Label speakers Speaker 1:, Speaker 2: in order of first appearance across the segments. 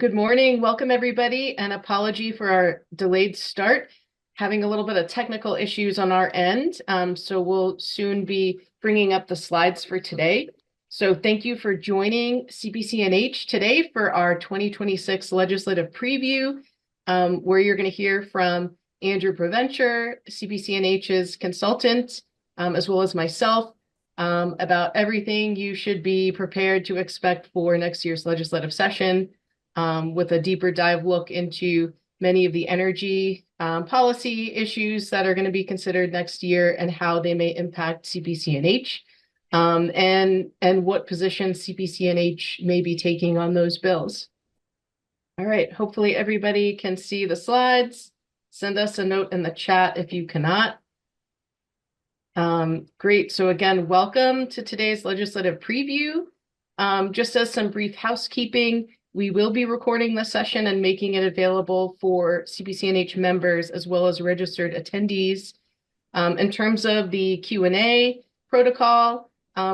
Speaker 1: Good morning. Welcome, everybody. An apology for our delayed start. Having a little bit of technical issues on our end. So we'll soon be bringing up the slides for today. So thank you for joining CPCNH today for our 2026 legislative preview, where you're going to hear from Andrew Provencher, CPCNH's consultant, as well as myself, about everything you should be prepared to expect for next year's legislative session. With a deeper dive look into many of the energy policy issues that are going to be considered next year and how they may impact CPCNH, and what position CPCNH may be taking on those bills. All right, hopefully everybody can see the slides. Send us a note in the chat if you cannot. Great. So again, welcome to today's legislative preview. Just as some brief housekeeping, we will be recording the session and making it available for CPCNH members as well as registered attendees. In terms of the Q&A protocol,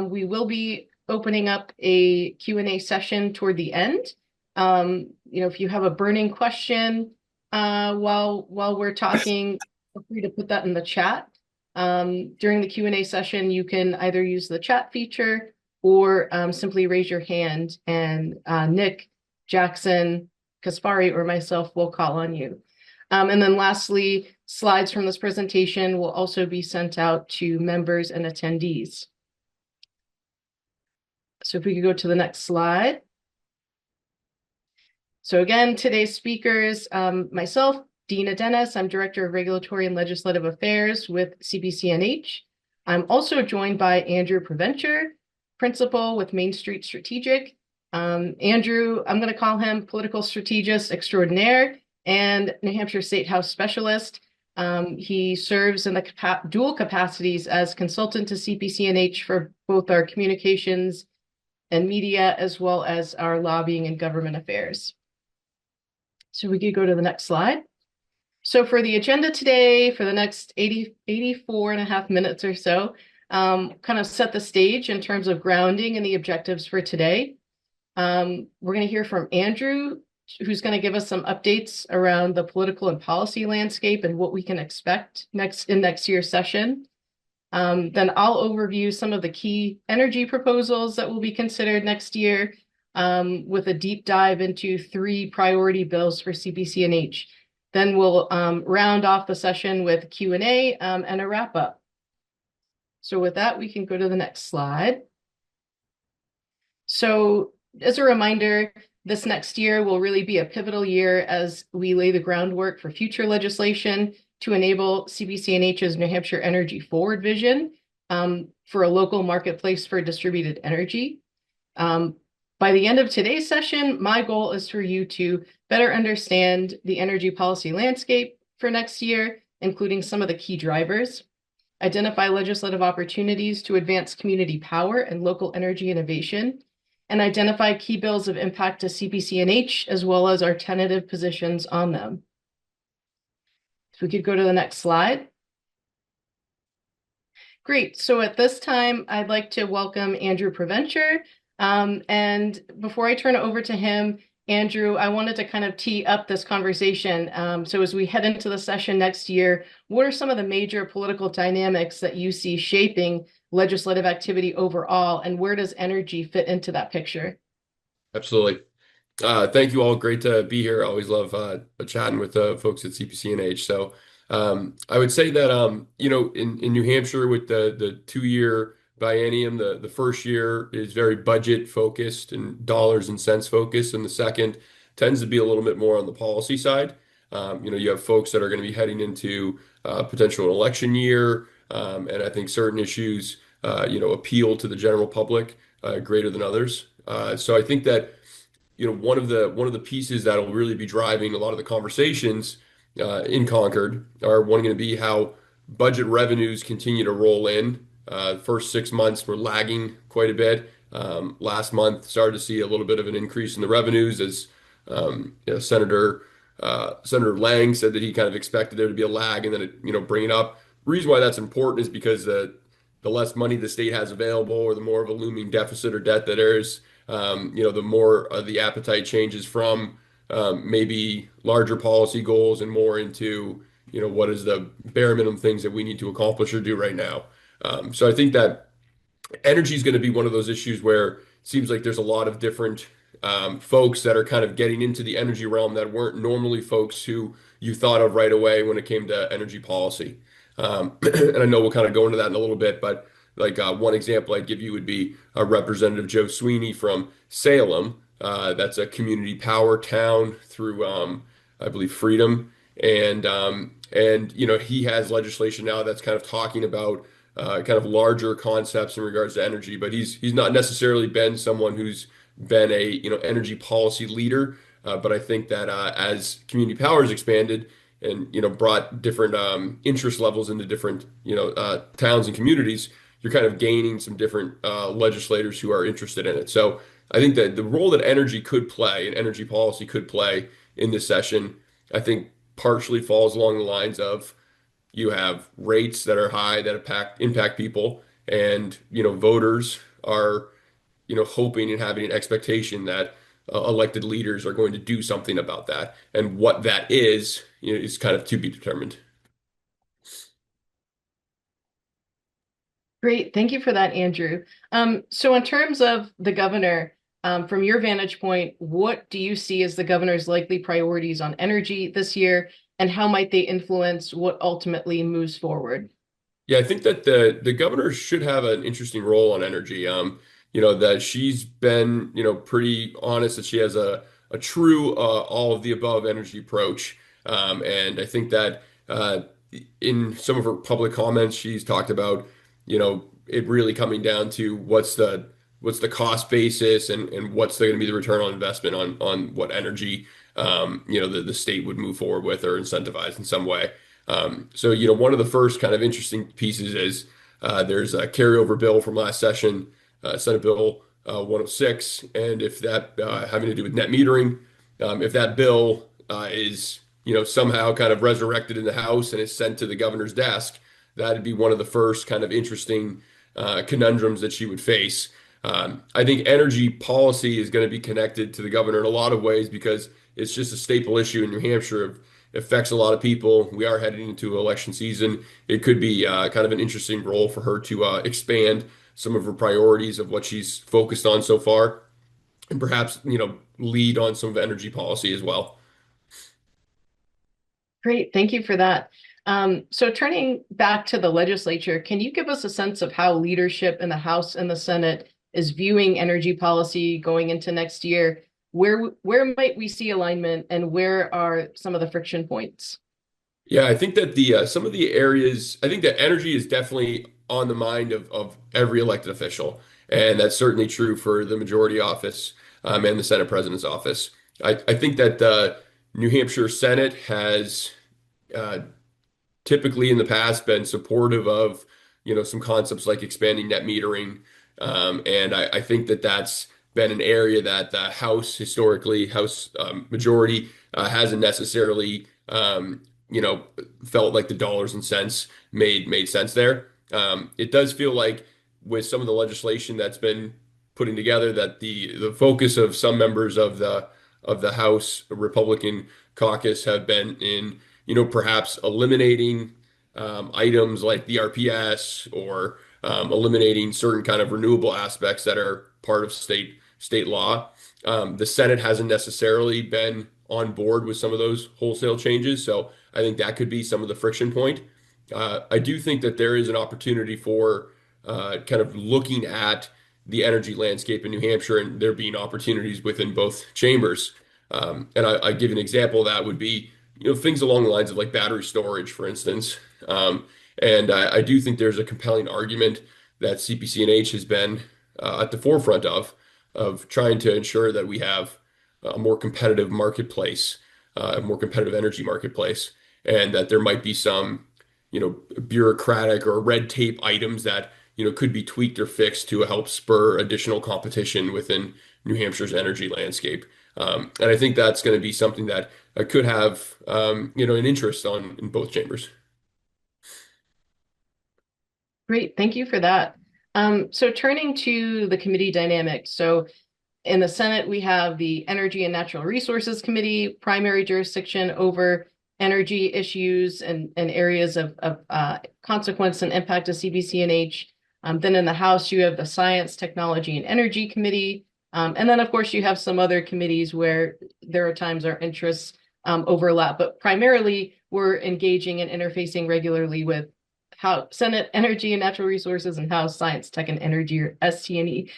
Speaker 1: we will be opening up a Q&A session toward the end. If you have a burning question while we're talking, feel free to put that in the chat. During the Q&A session, you can either use the chat feature or simply raise your hand, and Nick, Jackson, Kaspari, or myself will call on you. And then lastly, slides from this presentation will also be sent out to members and attendees. So if we could go to the next slide. So again, today's speakers, myself, Deana Dennis, I'm Director of Regulatory and Legislative Affairs with CPCNH. I'm also joined by Andrew Provencher, Principal with Main Street Strategic. Andrew, I'm going to call him political strategist extraordinaire and New Hampshire State House specialist. He serves in the dual capacities as consultant to CPCNH for both our communications and media, as well as our lobbying and government affairs. So we could go to the next slide. So for the agenda today, for the next 84 and a half minutes or so, kind of set the stage in terms of grounding and the objectives for today. We're going to hear from Andrew, who's going to give us some updates around the political and policy landscape and what we can expect next year's session. Then I'll overview some of the key energy proposals that will be considered next year, with a deep dive into 3 priority bills for CPCNH. Then we'll round off the session with Q&A and a wrap up. So with that, we can go to the next slide. So as a reminder, this next year will really be a pivotal year as we lay the groundwork for future legislation to enable CPCNH's New Hampshire Energy Forward vision for a local marketplace for distributed energy. By the end of today's session, my goal is for you to better understand the energy policy landscape for next year, including some of the key drivers, identify legislative opportunities to advance community power and local energy innovation, and identify key bills of impact to CPCNH, as well as our tentative positions on them. If we could go to the next slide. Great. So at this time, I'd like to welcome Andrew Provencher. And before I turn it over to him, Andrew, I wanted to kind of tee up this conversation. So as we head into the session next year, what are some of the major political dynamics that you see shaping legislative activity overall, and where does energy fit into that picture?
Speaker 2: Absolutely. Thank you all. Great to be here. I always love chatting with folks at CPCNH. So I would say that in New Hampshire with the 2-year biennium, the first year is very budget focused and dollars and cents focused, and the second tends to be a little bit more on the policy side. You have folks that are going to be heading into potential election year, and I think certain issues appeal to the general public greater than others. So I think that one of the pieces that'll really be driving a lot of the conversations in Concord are one going to be how budget revenues continue to roll in. First 6 months were lagging quite a bit. Last month started to see a little bit of an increase in the revenues as Senator Lang said that he kind of expected there to be a lag and then bring it up. The reason why that's important is because the less money the state has available, or the more of a looming deficit or debt that there is, the more the appetite changes from maybe larger policy goals and more into, what is the bare minimum things that we need to accomplish or do right now. So I think that energy is going to be one of those issues where it seems like there's a lot of different folks that are kind of getting into the energy realm that weren't normally folks who you thought of right away when it came to energy policy. And I know we'll kind of go into that in a little bit, but like one example I'd give you would be Representative Joe Sweeney from Salem. That's a community power town through, I believe, Freedom, and he has legislation now that's kind of talking about kind of larger concepts in regards to energy, but he's not necessarily been someone who's been a energy policy leader. But I think that as community power has expanded and brought different interest levels into different towns and communities, you're kind of gaining some different legislators who are interested in it. So I think that the role that energy could play and energy policy could play in this session, I think partially falls along the lines of you have rates that are high that impact people, and voters are hoping and having an expectation that elected leaders are going to do something about that, and what that is kind of to be determined.
Speaker 1: Great. Thank you for that, Andrew. So in terms of the governor, from your vantage point, what do you see as the governor's likely priorities on energy this year, and how might they influence what ultimately moves forward?
Speaker 2: Yeah, I think that the governor should have an interesting role on energy. That she's been, pretty honest that she has a true all of the above energy approach. And I think that in some of her public comments, she's talked about, it really coming down to what's the cost basis, and what's going to be the return on investment on what energy the state would move forward with or incentivize in some way. So, one of the first kind of interesting pieces is there's a carryover bill from last session, Senate Bill 106, and if that having to do with net metering, if that bill is somehow kind of resurrected in the House and is sent to the governor's desk, that'd be one of the first kind of interesting conundrums that she would face. I think energy policy is going to be connected to the governor in a lot of ways because it's just a staple issue in New Hampshire. It affects a lot of people. We are heading into election season. It could be kind of an interesting role for her to expand some of her priorities of what she's focused on so far, and perhaps lead on some of energy policy as well.
Speaker 1: Great. Thank you for that. So turning back to the legislature, can you give us a sense of how leadership in the House and the Senate is viewing energy policy going into next year? Where might we see alignment, and where are some of the friction points?
Speaker 2: Yeah, I think that the some of the areas, I think that energy is definitely on the mind of every elected official, and that's certainly true for the majority office and the Senate president's office. I think that the New Hampshire Senate has uh, typically in the past been supportive of, some concepts like expanding net metering. And I think that that's been an area that the House majority hasn't necessarily, felt like the dollars and cents made sense there. It does feel like with some of the legislation that's been putting together that the focus of some members of the House Republican caucus have been in perhaps eliminating items like the RPS, or eliminating certain kind of renewable aspects that are part of state law. The Senate hasn't necessarily been on board with some of those wholesale changes, so I think that could be some of the friction point. I do think that there is an opportunity for kind of looking at the energy landscape in New Hampshire, and there being opportunities within both chambers. And I give an example of that would be, things along the lines of like battery storage, for instance. And I do think there's a compelling argument that CPCNH has been at the forefront of trying to ensure that we have a more competitive marketplace, a more competitive energy marketplace, and that there might be some, bureaucratic or red tape items that, could be tweaked or fixed to help spur additional competition within New Hampshire's energy landscape. And I think that's going to be something that could have, an interest on in both chambers.
Speaker 1: Great. Thank you for that. So turning to the committee dynamics. So In the Senate, we have the Energy and Natural Resources Committee, primary jurisdiction over energy issues and areas of consequence and impact to CPCNH. Then in the House, you have the Science, Technology, and Energy Committee. And then, of course, you have some other committees where there are times our interests overlap, but primarily we're engaging and interfacing regularly with House Senate Energy and Natural Resources and House Science, Tech, and Energy, or ST&E.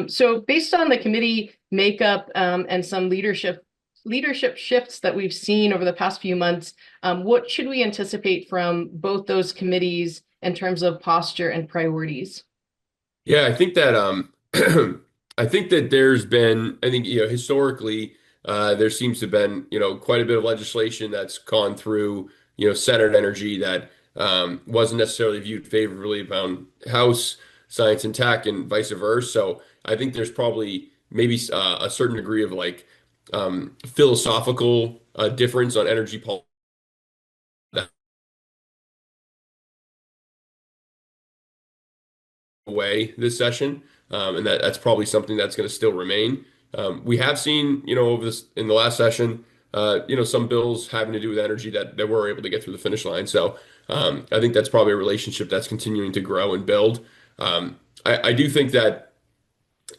Speaker 1: So based on the committee makeup and some leadership shifts that we've seen over the past few months, what should we anticipate from both those committees in terms of posture and priorities?
Speaker 2: Yeah, I think that I think that there's been, I think, historically, there seems to have been, quite a bit of legislation that's gone through, Senate Energy that wasn't necessarily viewed favorably about House Science and Tech and vice versa. So I think there's probably maybe a certain degree of like philosophical difference on energy policy away this session, and that's probably something that's going to still remain. We have seen, over this in the last session, some bills having to do with energy that were able to get through the finish line. So I think that's probably a relationship that's continuing to grow and build. I do think that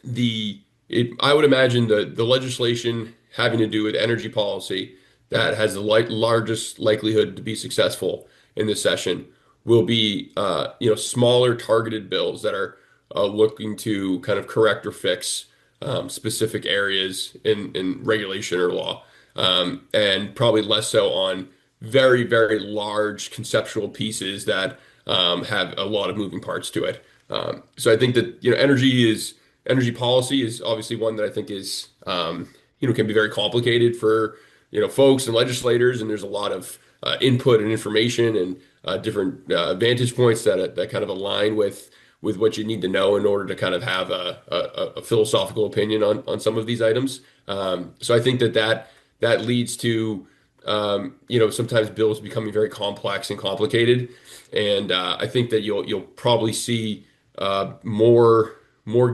Speaker 2: I would imagine the legislation having to do with energy policy that has the largest likelihood to be successful in this session will be smaller targeted bills that are looking to kind of correct or fix specific areas in regulation or law, and probably less so on very, very large conceptual pieces that have a lot of moving parts to it. So I think that energy policy is obviously one that I think is can be very complicated for folks and legislators, and there's a lot of input and information and different vantage points that kind of align with what you need to know in order to kind of have a philosophical opinion on some of these items. So I think that leads to sometimes bills becoming very complex and complicated, and I think that you'll probably see more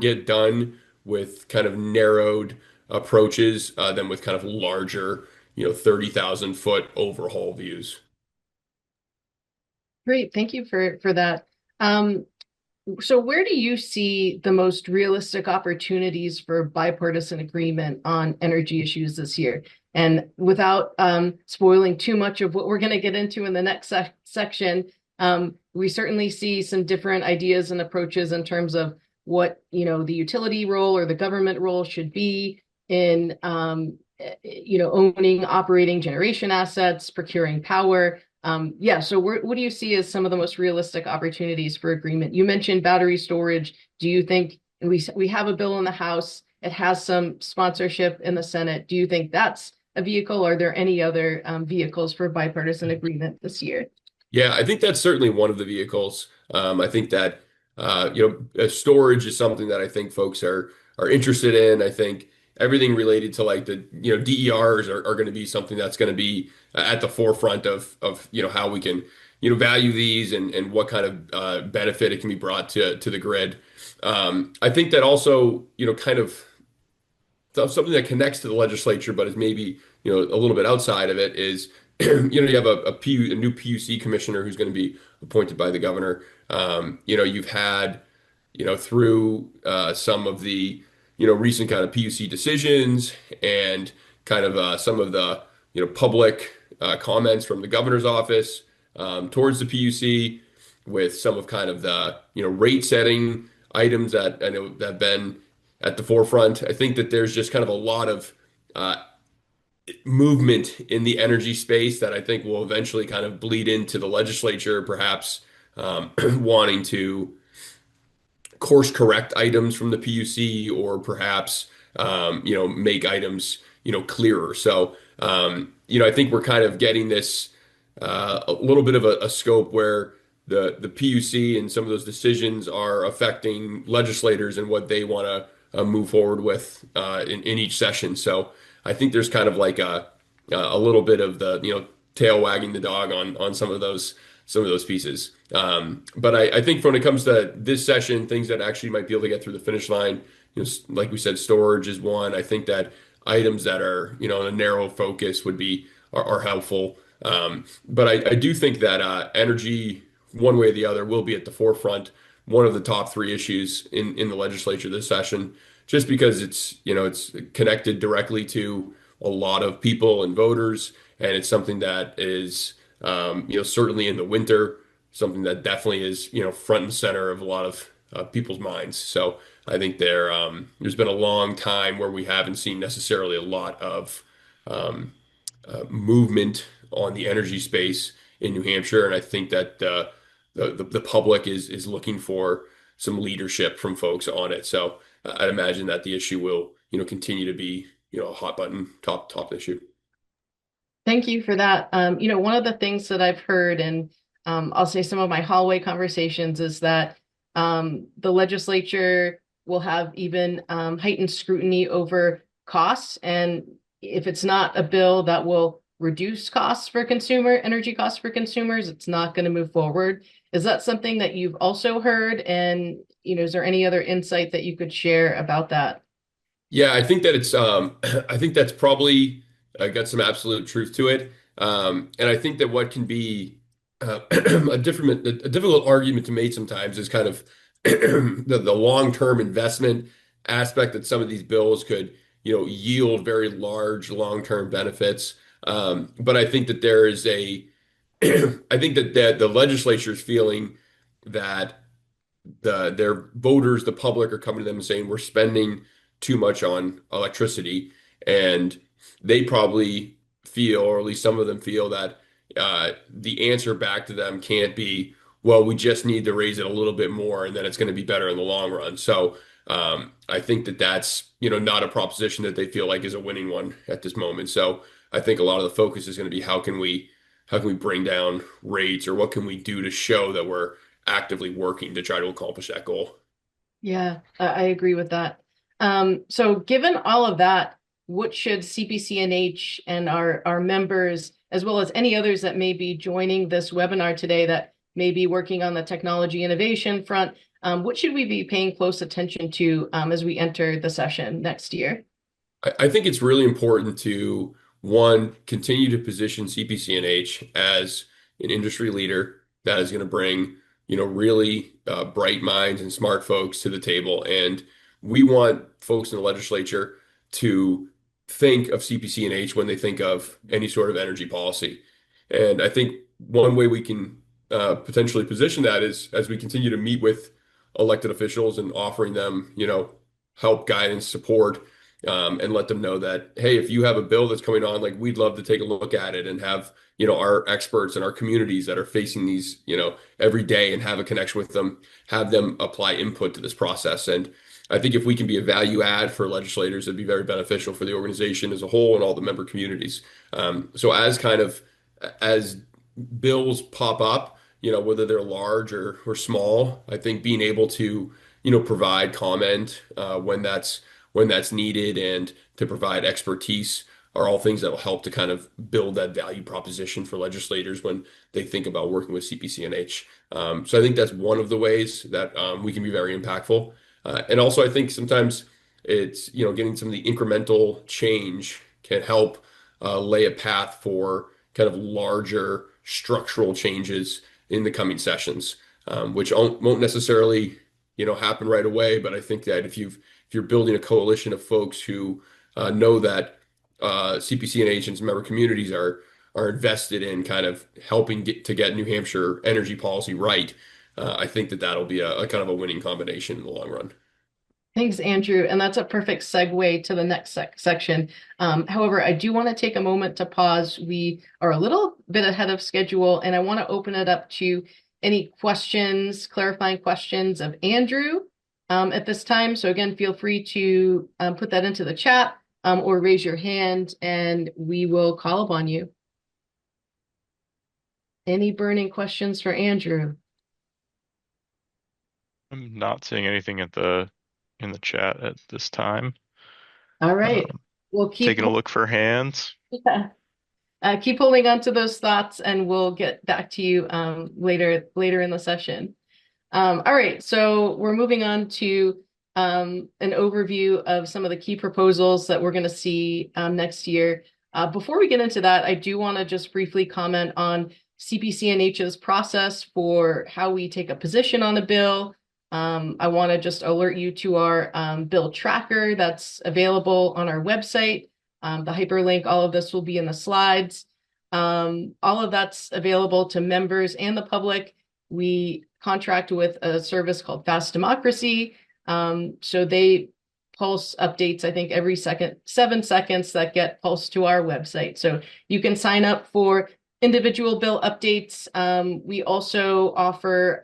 Speaker 2: get done with kind of narrowed approaches than with kind of larger 30,000-foot overhaul views.
Speaker 1: Great, thank you for that. So where do you see the most realistic opportunities for bipartisan agreement on energy issues this year? And without spoiling too much of what we're going to get into in the next section, we certainly see some different ideas and approaches in terms of what the utility role or the government role should be in owning, operating generation assets, procuring power. Yeah, so what do you see as some of the most realistic opportunities for agreement? You mentioned battery storage. Do you think we have a bill in the House? It has some sponsorship in the Senate. Do you think that's a vehicle? Are there any other vehicles for bipartisan agreement this year?
Speaker 2: Yeah, I think that's certainly one of the vehicles. I think that storage is something that I think folks are interested in. I think everything related to like the DERs are going to be something that's going to be at the forefront of how we can value these and what kind of benefit it can be brought to the grid. I think that also kind of something that connects to the legislature, but is maybe a little bit outside of it is you have a new PUC commissioner who's going to be appointed by the governor. You've had through some of the recent kind of PUC decisions and kind of some of the public comments from the governor's office towards the PUC with some of kind of the rate setting items that I know that have been at the forefront. I think that there's just kind of a lot of movement in the energy space that I think will eventually kind of bleed into the legislature, perhaps wanting to course correct items from the PUC or perhaps make items clearer. So I think we're kind of getting this a little bit of a scope where the PUC and some of those decisions are affecting legislators and what they want to move forward with in each session. So I think there's kind of like a little bit of the tail wagging the dog on some of those some of those pieces. But I think when it comes to this session, things that actually might be able to get through the finish line, like we said, storage is one. I think that items that are, in a narrow focus are helpful. But I do think that energy, one way or the other, will be at the forefront, one of the top three issues in the legislature this session, just because it's connected directly to a lot of people and voters, and it's something that is certainly in the winter, something that definitely is front and center of a lot of people's minds. So I think there's been a long time where we haven't seen necessarily a lot of um, movement on the energy space in New Hampshire, and I think that the public is looking for some leadership from folks on it. So I'd imagine that the issue will continue to be a hot button top issue.
Speaker 1: Thank you for that. One of the things that I've heard, and I'll say some of my hallway conversations, is that the legislature will have even heightened scrutiny over costs. And if it's not a bill that will reduce energy costs for consumers, it's not going to move forward. Is that something that you've also heard? And, is there any other insight that you could share about that?
Speaker 2: Yeah, I think that it's I think that's probably got some absolute truth to it. And I think that what can be a difficult argument to make sometimes is kind of the long-term investment aspect that some of these bills could, yield very large long-term benefits. But I think that there is I think that the legislature is feeling that their voters, the public, are coming to them and saying we're spending too much on electricity, and they probably feel, or at least some of them feel, that the answer back to them can't be, well, we just need to raise it a little bit more, and then it's going to be better in the long run. So I think that that's not a proposition that they feel like is a winning one at this moment. So I think a lot of the focus is going to be how can we bring down rates, or what can we do to show that we're actively working to try to accomplish that goal.
Speaker 1: Yeah, I agree with that. So given all of that, what should CPCNH and our members, as well as any others that may be joining this webinar today that may be working on the technology innovation front, what should we be paying close attention to as we enter the session next year?
Speaker 2: I think it's really important to, one, continue to position CPCNH as an industry leader that is going to bring, really bright minds and smart folks to the table. And we want folks in the legislature to think of CPCNH when they think of any sort of energy policy. And I think one way we can potentially position that is as we continue to meet with elected officials and offering them, help, guidance, support, and let them know that, hey, if you have a bill that's coming on, like, we'd love to take a look at it and have, our experts and our communities that are facing these, every day, and have a connection with them, have them apply input to this process. And I think if we can be a value add for legislators, it'd be very beneficial for the organization as a whole and all the member communities. So as bills pop up, whether they're large or small, I think being able to, provide comment when that's needed, and to provide expertise are all things that will help to kind of build that value proposition for legislators when they think about working with CPCNH. So I think that's one of the ways that we can be very impactful. And also, I think sometimes it's, getting some of the incremental change can help lay a path for kind of larger structural changes in the coming sessions, which won't necessarily, happen right away. But I think that if you're building a coalition of folks who know that CPC and its member communities are invested in kind of helping get New Hampshire energy policy right, I think that that'll be a kind of a winning combination in the long run.
Speaker 1: Thanks, Andrew. And that's a perfect segue to the next section. However, I do want to take a moment to pause. We are a little bit ahead of schedule, and I want to open it up to any questions, clarifying questions of Andrew at this time. So again, feel free to put that into the chat or raise your hand, and we will call upon you. Any burning questions for Andrew?
Speaker 3: I'm not seeing anything in the chat at this time.
Speaker 1: All right.
Speaker 3: Um,
Speaker 1: We'll keep
Speaker 3: Taking a look for hands.
Speaker 1: yeah. keep holding on to those thoughts, and we'll get back to you later in the session. All right, so we're moving on to an overview of some of the key proposals that we're going to see next year. Before we get into that, I do want to just briefly comment on CPCNH's process for how we take a position on a bill. I want to just alert you to our bill tracker that's available on our website. The hyperlink, all of this will be in the slides. All of that's available to members and the public. We contract with a service called Fast Democracy. So they pulse updates, I think, every 7 seconds that get pulsed to our website. So you can sign up for individual bill updates. We also offer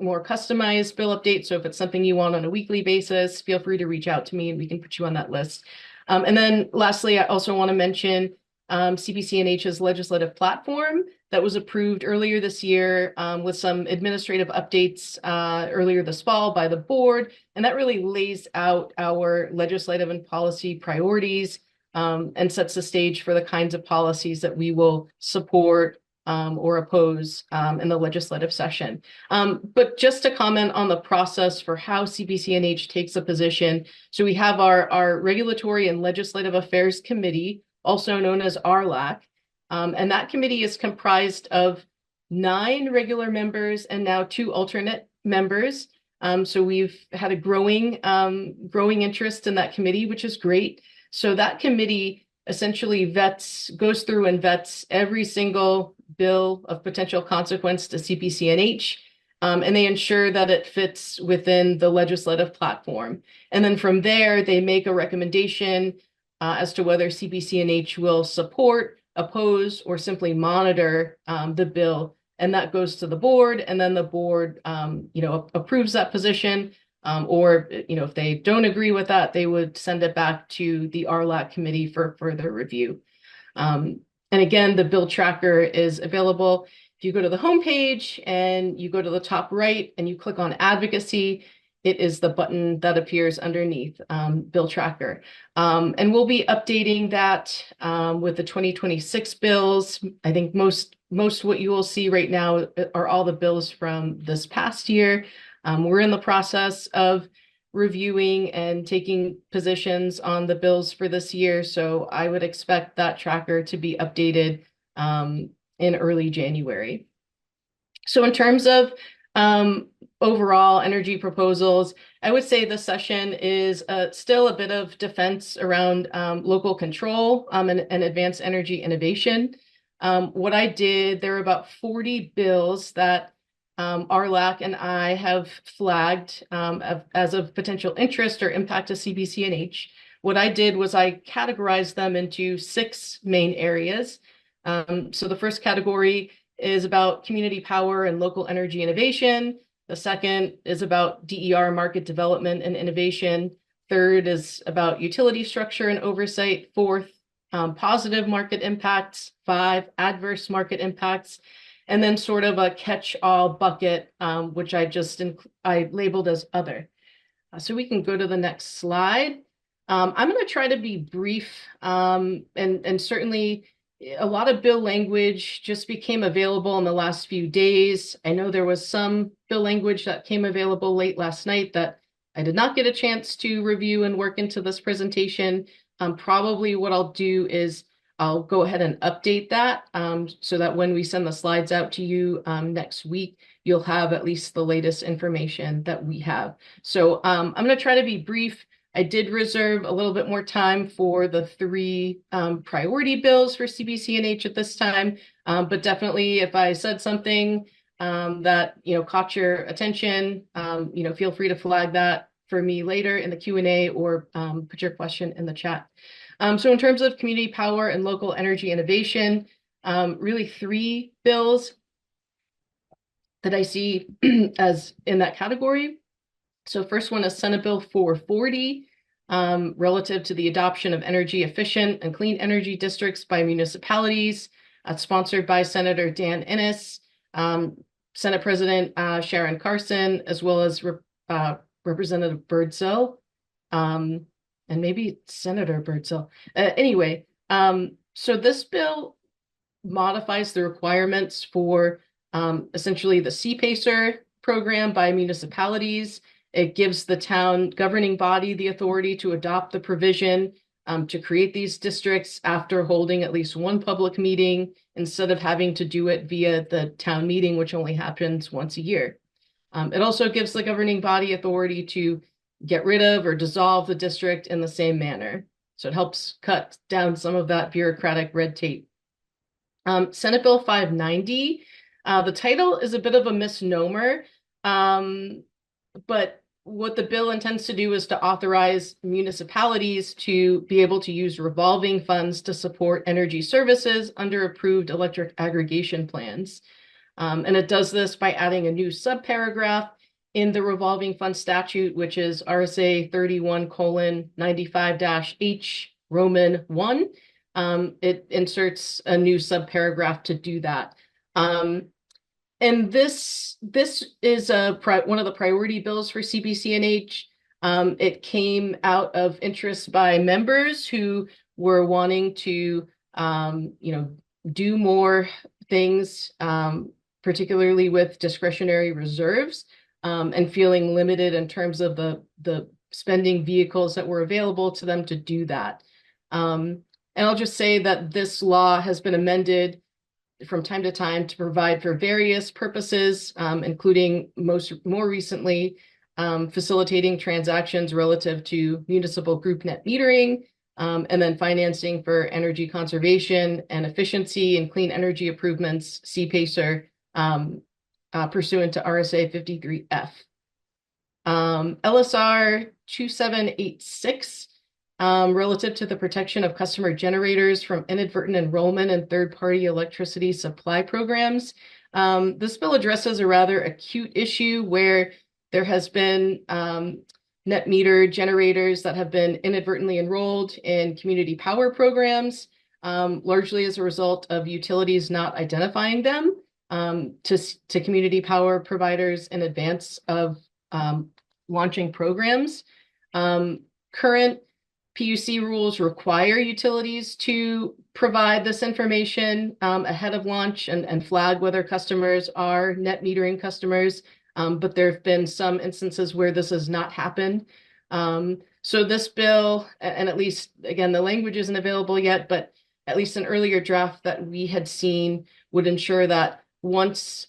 Speaker 1: more customized bill updates. So if it's something you want on a weekly basis, feel free to reach out to me and we can put you on that list. And then lastly, I also want to mention CPCNH's legislative platform that was approved earlier this year with some administrative updates earlier this fall by the board. And that really lays out our legislative and policy priorities and sets the stage for the kinds of policies that we will support or oppose in the legislative session. But just to comment on the process for how CPCNH takes a position. So we have our Regulatory and Legislative Affairs Committee, also known as RLAC. And that committee is comprised of 9 regular members and now 2 alternate members. So we've had a growing interest in that committee, which is great. So that committee essentially goes through and vets every single bill of potential consequence to CPCNH, and they ensure that it fits within the legislative platform. And then from there, they make a recommendation as to whether CPCNH will support, oppose, or simply monitor the bill. And that goes to the board, and then the board approves that position. Or if they don't agree with that, they would send it back to the RLAC committee for further review. And again, the bill tracker is available. If you go to the homepage and you go to the top right and you click on advocacy, it is the button that appears underneath bill tracker. And we'll be updating that with the 2026 bills. I think most what you will see right now are all the bills from this past year. We're in the process of reviewing and taking positions on the bills for this year. So I would expect that tracker to be updated in early January. So in terms of overall energy proposals, I would say the session is still a bit of defense around local control and advanced energy innovation. What I did, there are about 40 bills that RLAC and I have flagged as of potential interest or impact to CPCNH. What I did was I categorized them into 6 main areas. So the first category is about community power and local energy innovation. The second is about DER market development and innovation. Third is about utility structure and oversight. Fourth, positive market impacts. 5, adverse market impacts. And then sort of a catch-all bucket, which I labeled as other. So we can go to the next slide. I'm going to try to be brief, and certainly a lot of bill language just became available in the last few days. I know there was some bill language that came available late last night that I did not get a chance to review and work into this presentation. Probably what I'll do is I'll go ahead and update that so that when we send the slides out to you next week, you'll have at least the latest information that we have. So I'm going to try to be brief. I did reserve a little bit more time for the 3 priority bills for CPCNH at this time, but definitely if I said something that caught your attention, feel free to flag that for me later in the Q&A or put your question in the chat. So in terms of community power and local energy innovation, really 3 bills that I see as in that category. So first one is Senate Bill 440, relative to the adoption of energy efficient and clean energy districts by municipalities, sponsored by Senator Deana Dennis, Senate President Sharon Carson, as well as Representative Birdsell, and maybe Senator Birdsell. Anyway, So this bill modifies the requirements for essentially the CPACER program by municipalities. It gives the town governing body the authority to adopt the provision to create these districts after holding at least one public meeting instead of having to do it via the town meeting, which only happens once a year. It also gives the governing body authority to get rid of or dissolve the district in the same manner. So it helps cut down some of that bureaucratic red tape. Senate Bill 590, the title is a bit of a misnomer, but what the bill intends to do is to authorize municipalities to be able to use revolving funds to support energy services under approved electric aggregation plans. And it does this by adding a new subparagraph in the revolving fund statute, which is RSA 31:95-H Roman 1. It inserts a new subparagraph to do that. And this is one of the priority bills for CPCNH. It came out of interest by members who were wanting to, do more things, particularly with discretionary reserves, and feeling limited in terms of the spending vehicles that were available to them to do that. And I'll just say that this law has been amended from time to time to provide for various purposes, including more recently facilitating transactions relative to municipal group net metering, and then financing for energy conservation and efficiency and clean energy improvements, CPACER, pursuant to RSA 53F. LSR 2786, relative to the protection of customer generators from inadvertent enrollment in third-party electricity supply programs. This bill addresses a rather acute issue where there has been net meter generators that have been inadvertently enrolled in community power programs, largely as a result of utilities not identifying them to community power providers in advance of launching programs. Current PUC rules require utilities to provide this information ahead of launch and flag whether customers are net metering customers, but there have been some instances where this has not happened. So this bill, and at least, again, the language isn't available yet, but at least an earlier draft that we had seen would ensure that once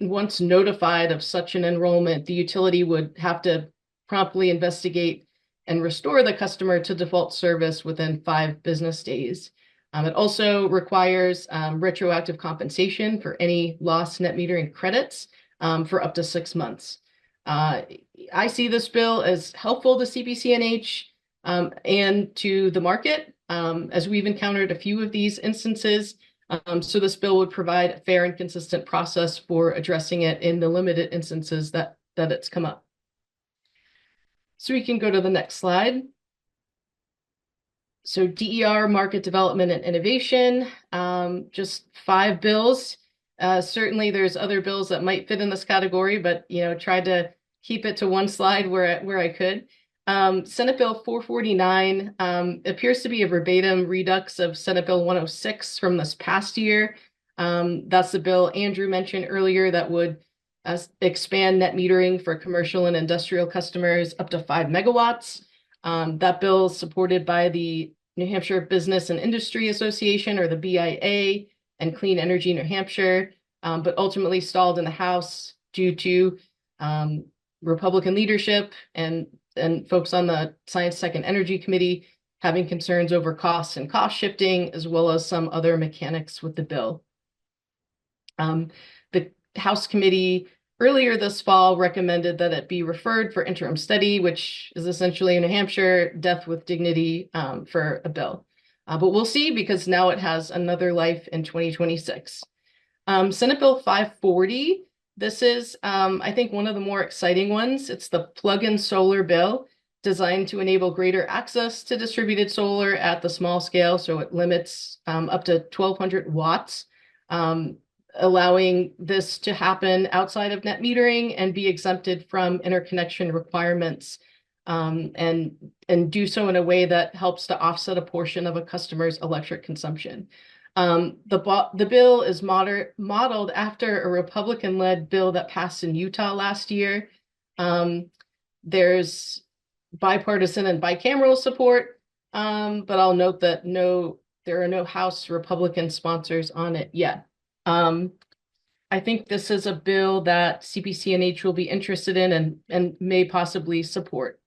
Speaker 1: notified of such an enrollment, the utility would have to promptly investigate and restore the customer to default service within 5 business days. It also requires retroactive compensation for any lost net metering credits for up to 6 months. I see this bill as helpful to CPCNH and to the market, as we've encountered a few of these instances. So this bill would provide a fair and consistent process for addressing it in the limited instances that it's come up. So we can go to the next slide. So DER, market development and innovation, just 5 bills. Certainly there's other bills that might fit in this category, but tried to keep it to one slide where I could. Senate Bill 449 appears to be a verbatim redux of Senate Bill 106 from this past year. That's the bill Andrew mentioned earlier that would expand net metering for commercial and industrial customers up to 5 megawatts. That bill is supported by the New Hampshire Business and Industry Association, or the BIA, and Clean Energy New Hampshire, but ultimately stalled in the House due to Republican leadership and folks on the Science Tech and Energy Committee having concerns over costs and cost shifting, as well as some other mechanics with the bill. The House committee earlier this fall recommended that it be referred for interim study, which is essentially a New Hampshire death with dignity for a bill. But we'll see, because now it has another life in 2026. Senate Bill 540, this is, I think, one of the more exciting ones. It's the plug-in solar bill designed to enable greater access to distributed solar at the small scale. So it limits up to 1,200 watts. Allowing this to happen outside of net metering and be exempted from interconnection requirements. and do so in a way that helps to offset a portion of a customer's electric consumption. The bill is modeled after a Republican-led bill that passed in Utah last year. There's bipartisan and bicameral support, but I'll note that there are no House Republican sponsors on it yet. I think this is a bill that CPCNH will be interested in and may possibly support.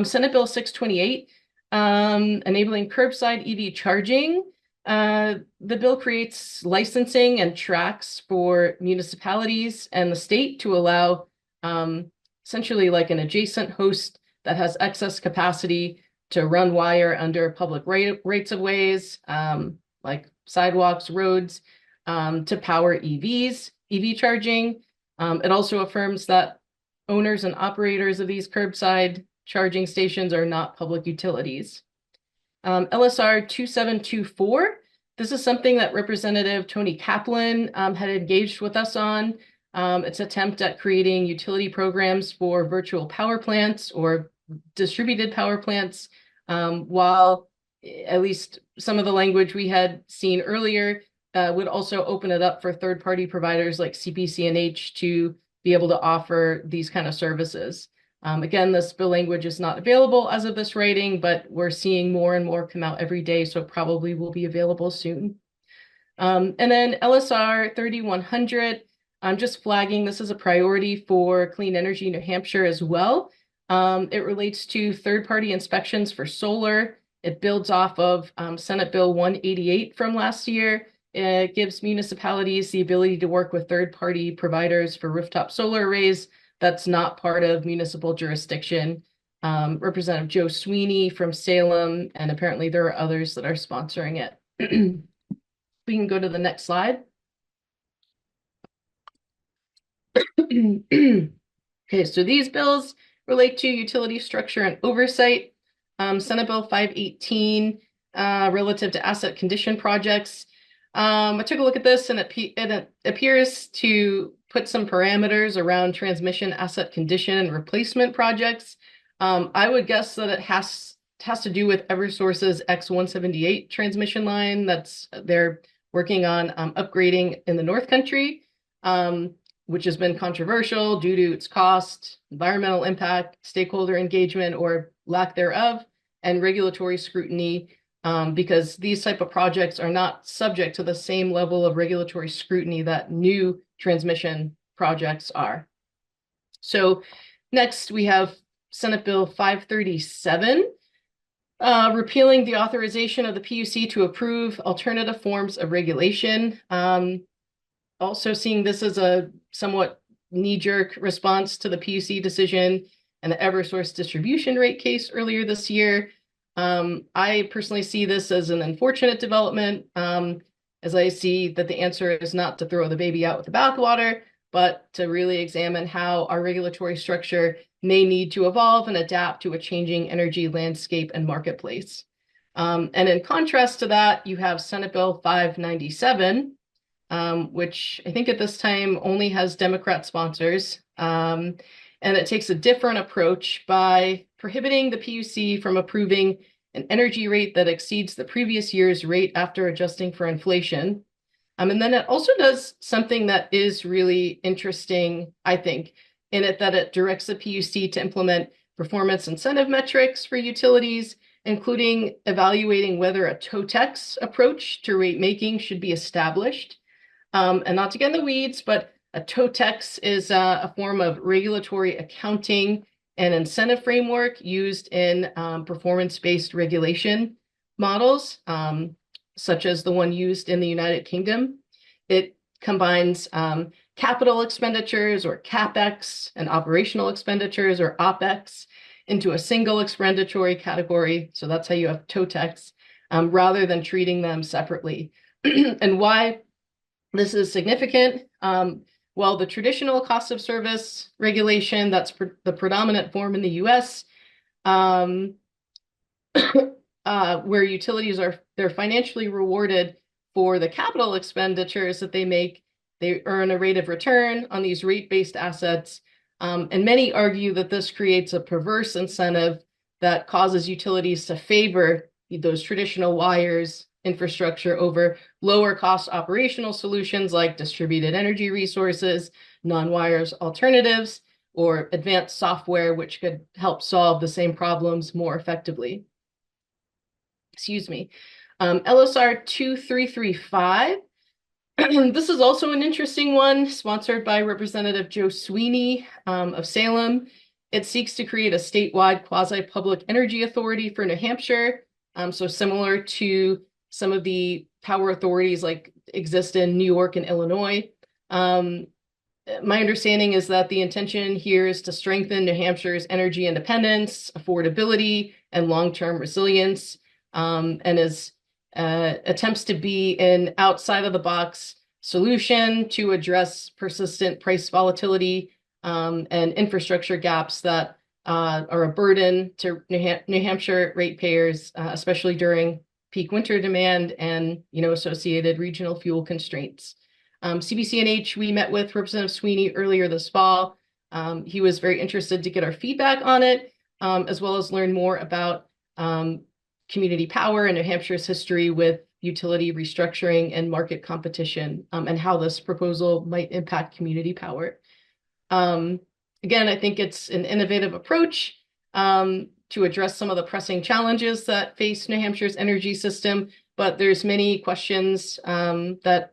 Speaker 1: Senate Bill 628, enabling curbside EV charging. The bill creates licensing and tracks for municipalities and the state to allow essentially like an adjacent host that has excess capacity to run wire under public rights of ways, like sidewalks, roads, to power EV charging. It also affirms that owners and operators of these curbside charging stations are not public utilities. LSR 2724, this is something that Representative Tony Kaplan had engaged with us on. Its attempt at creating utility programs for virtual power plants or distributed power plants, while at least some of the language we had seen earlier would also open it up for third-party providers like CPCNH to be able to offer these kind of services. Again, this bill language is not available as of this writing, but we're seeing more and more come out every day, so it probably will be available soon. And then LSR 3100, I'm just flagging this is a priority for Clean Energy New Hampshire as well. It relates to third-party inspections for solar. It builds off of Senate Bill 188 from last year. It gives municipalities the ability to work with third-party providers for rooftop solar arrays that's not part of municipal jurisdiction. Representative Joe Sweeney from Salem, and apparently there are others that are sponsoring it. We can go to the next slide. Okay, so these bills relate to utility structure and oversight. Senate Bill 518, relative to asset condition projects. I took a look at this and it appears to put some parameters around transmission asset condition and replacement projects. I would guess that it has to do with Eversource's X178 transmission line that's they're working on upgrading in the North Country, which has been controversial due to its cost, environmental impact, stakeholder engagement or lack thereof, and regulatory scrutiny, because these type of projects are not subject to the same level of regulatory scrutiny that new transmission projects are. So next we have Senate Bill 537, repealing the authorization of the PUC to approve alternative forms of regulation. Also seeing this as a somewhat knee-jerk response to the PUC decision and the Eversource distribution rate case earlier this year. I personally see this as an unfortunate development, as I see that the answer is not to throw the baby out with the bathwater, but to really examine how our regulatory structure may need to evolve and adapt to a changing energy landscape and marketplace. And in contrast to that, you have Senate Bill 597, which I think at this time only has Democrat sponsors. And it takes a different approach by prohibiting the PUC from approving an energy rate that exceeds the previous year's rate after adjusting for inflation. And then it also does something that is really interesting, I think, in it that it directs the PUC to implement performance incentive metrics for utilities, including evaluating whether a TOTEX approach to rate making should be established. And not to get in the weeds, but a TOTEX is a form of regulatory accounting and incentive framework used in performance-based regulation models, such as the one used in the United Kingdom. It combines capital expenditures or CapEx and operational expenditures or OpEx into a single expenditory category. So that's how you have TOTEX, rather than treating them separately. And why this is significant. Well, the traditional cost of service regulation, that's the predominant form in the US, where utilities they're financially rewarded for the capital expenditures that they make. They earn a rate of return on these rate-based assets, And many argue that this creates a perverse incentive that causes utilities to favor those traditional wires infrastructure over lower cost operational solutions like distributed energy resources, non-wires alternatives, or advanced software, which could help solve the same problems more effectively. Excuse me. LSR 2335. This is also an interesting one, sponsored by Representative Joe Sweeney of Salem. It seeks to create a statewide quasi-public energy authority for New Hampshire, so similar to some of the power authorities like exist in New York and Illinois. My understanding is that the intention here is to strengthen New Hampshire's energy independence, affordability, and long-term resilience, and is attempts to be an outside-of-the-box solution to address persistent price volatility and infrastructure gaps that are a burden to New Hampshire ratepayers, especially during peak winter demand and associated regional fuel constraints. CPCNH, we met with Representative Sweeney earlier this fall. He was very interested to get our feedback on it, as well as learn more about community power and New Hampshire's history with utility restructuring and market competition, and how this proposal might impact community power. Again, I think it's an innovative approach to address some of the pressing challenges that face New Hampshire's energy system, but there's many questions that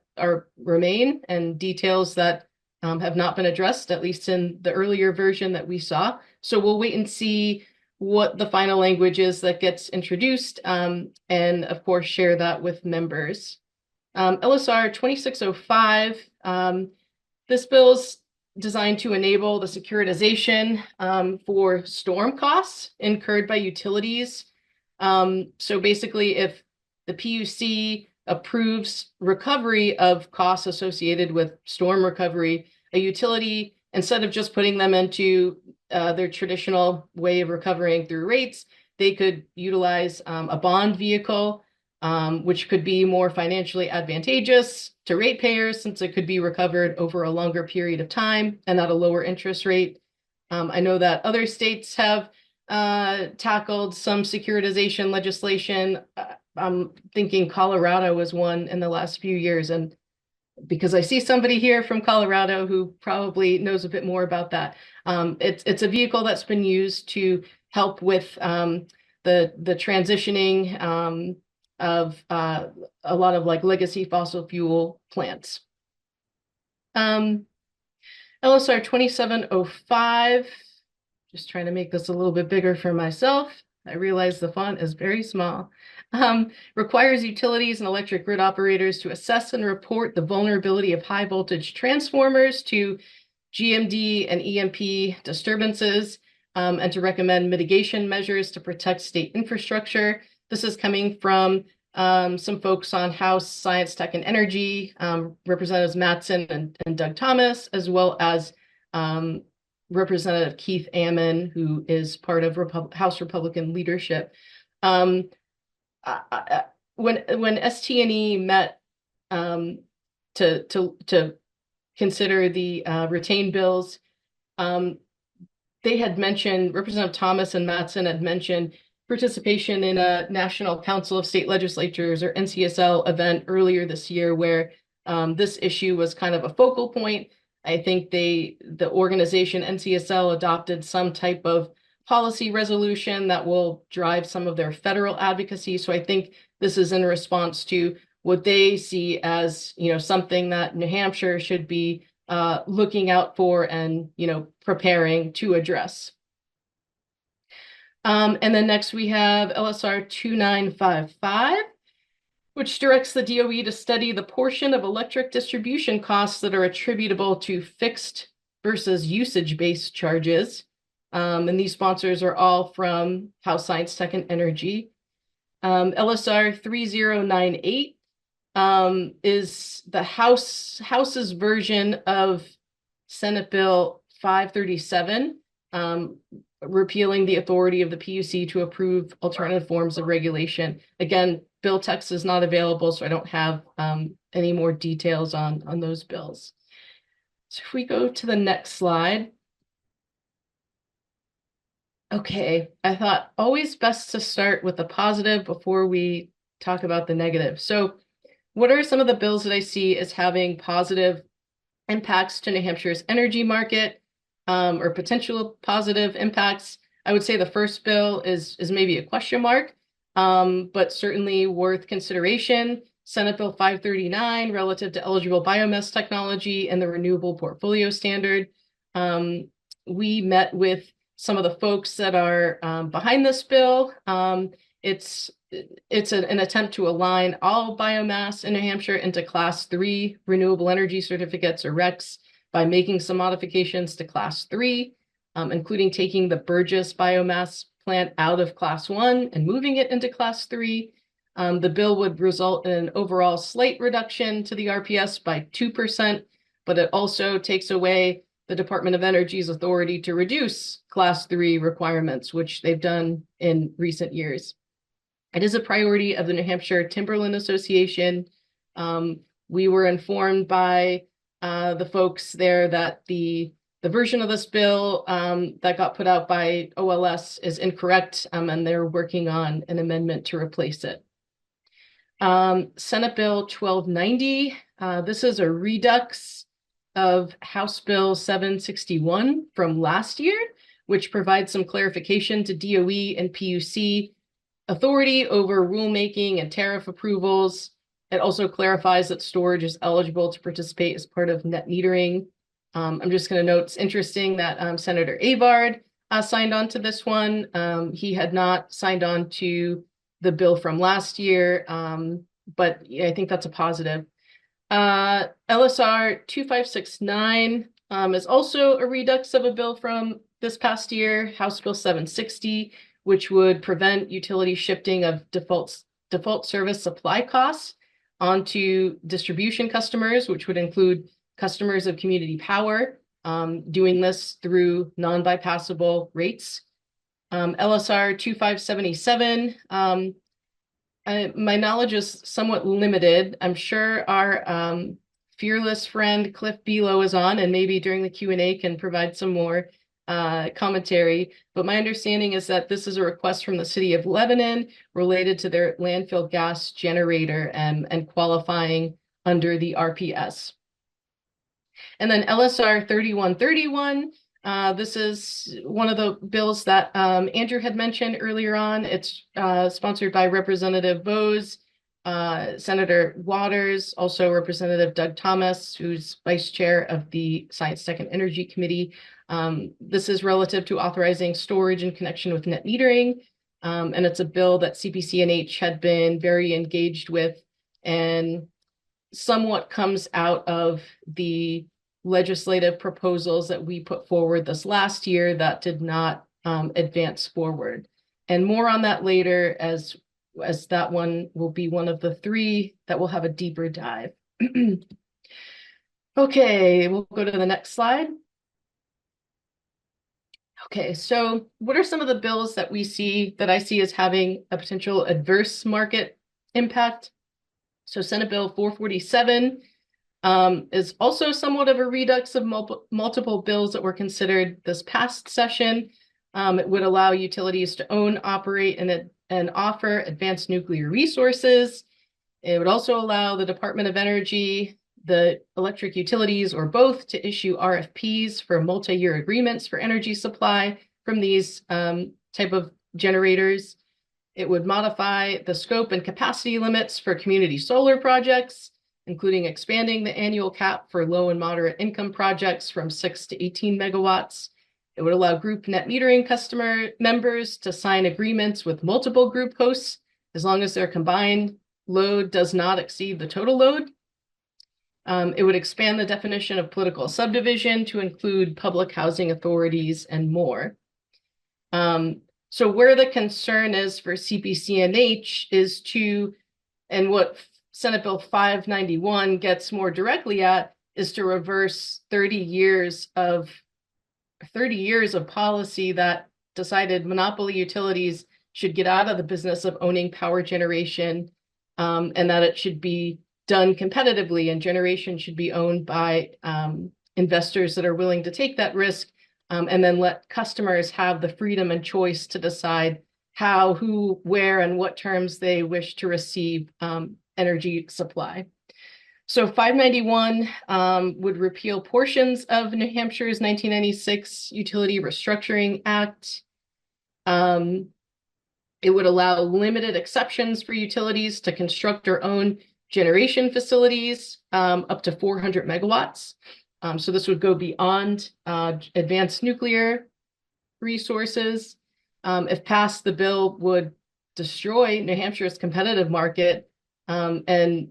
Speaker 1: remain and details that have not been addressed, at least in the earlier version that we saw. So we'll wait and see what the final language is that gets introduced, and of course share that with members. LSR 2605, this bill's designed to enable the securitization for storm costs incurred by utilities. So basically, if the PUC approves recovery of costs associated with storm recovery, a utility, instead of just putting them into their traditional way of recovering through rates, they could utilize a bond vehicle, which could be more financially advantageous to ratepayers since it could be recovered over a longer period of time and at a lower interest rate. I know that other states have tackled some securitization legislation. I'm thinking Colorado was one in the last few years, and because I see somebody here from Colorado who probably knows a bit more about that. It's a vehicle that's been used to help with the transitioning of a lot of like legacy fossil fuel plants. LSR 2705, just trying to make this a little bit bigger for myself. I realize the font is very small. Requires utilities and electric grid operators to assess and report the vulnerability of high voltage transformers to GMD and EMP disturbances, and to recommend mitigation measures to protect state infrastructure. This is coming from some folks on House Science, Tech, and Energy, Representatives Mattson and Doug Thomas, as well as Representative Keith Ammon, who is part of House Republican leadership. When ST&E met to consider the retained bills, they had mentioned, Representative Thomas and Mattson had mentioned participation in a National Council of State Legislatures, or NCSL, event earlier this year where this issue was kind of a focal point. I think the organization NCSL adopted some type of policy resolution that will drive some of their federal advocacy. So I think this is in response to what they see as, something that New Hampshire should be looking out for and, preparing to address. And then next we have LSR 2955, which directs the DOE to study the portion of electric distribution costs that are attributable to fixed versus usage-based charges. And these sponsors are all from House Science, Tech, and Energy. LSR 3098 is the House's version of Senate Bill 537, repealing the authority of the PUC to approve alternative forms of regulation. Again, bill text is not available, so I don't have any more details on those bills. So if we go to the next slide, Okay, I thought always best to start with the positive before we talk about the negative. So, what are some of the bills that I see as having positive impacts to New Hampshire's energy market, or potential positive impacts? I would say the first bill is maybe a question mark, but certainly worth consideration. Senate Bill 539 relative to eligible biomass technology and the renewable portfolio standard. We met with some of the folks that are behind this bill. It's an attempt to align all biomass in New Hampshire into Class 3 renewable energy certificates or RECs by making some modifications to Class 3, including taking the Burgess biomass plant out of Class 1 and moving it into Class 3. The bill would result in an overall slight reduction to the RPS by 2%, but it also takes away the Department of Energy's authority to reduce Class 3 requirements, which they've done in recent years. It is a priority of the New Hampshire Timberland Association. We were informed by the folks there that the version of this bill that got put out by OLS is incorrect, and they're working on an amendment to replace it. Senate Bill 1290, this is a redux of House Bill 761 from last year, which provides some clarification to DOE and PUC authority over rulemaking and tariff approvals. It also clarifies that storage is eligible to participate as part of net metering. I'm just going to note it's interesting that Senator Avard signed on to this one. He had not signed on to the bill from last year, but I think that's a positive. LSR 2569 is also a redux of a bill from this past year, House Bill 760, which would prevent utility shifting of default service supply costs onto distribution customers, which would include customers of community power, doing this through non-bypassable rates. LSR 2577, my knowledge is somewhat limited. I'm sure our fearless friend Cliff Below is on, and maybe during the Q&A can provide some more commentary. But my understanding is that this is a request from the city of Lebanon related to their landfill gas generator and qualifying under the RPS. And then LSR 3131, this is one of the bills that Andrew had mentioned earlier on. It's sponsored by Representative Bose, Senator Waters, also Representative Doug Thomas, who's vice chair of the Science, Tech, and Energy Committee. This is relative to authorizing storage in connection with net metering, and it's a bill that CPCNH had been very engaged with and somewhat comes out of the legislative proposals that we put forward this last year that did not advance forward. And more on that later, as that one will be one of the three that will have a deeper dive. Okay, we'll go to the next slide. Okay, so what are some of the bills that I see as having a potential adverse market impact? So Senate Bill 447 is also somewhat of a redux of multiple bills that were considered this past session. It would allow utilities to own, operate, and offer advanced nuclear resources. It would also allow the Department of Energy, the electric utilities, or both to issue RFPs for multi-year agreements for energy supply from these type of generators. It would modify the scope and capacity limits for community solar projects, including expanding the annual cap for low and moderate income projects from 6 to 18 megawatts. It would allow group net metering customer members to sign agreements with multiple group hosts as long as their combined load does not exceed the total load. It would expand the definition of political subdivision to include public housing authorities and more. So where the concern is for CPCNH is and what Senate Bill 591 gets more directly at, is to reverse 30 years of policy that decided monopoly utilities should get out of the business of owning power generation, and that it should be done competitively, and generation should be owned by investors that are willing to take that risk and then let customers have the freedom and choice to decide how, who, where, and what terms they wish to receive energy supply. So 591 would repeal portions of New Hampshire's 1996 Utility Restructuring Act. It would allow limited exceptions for utilities to construct or own generation facilities up to 400 megawatts. So this would go beyond advanced nuclear resources. If passed, the bill would destroy New Hampshire's competitive market and,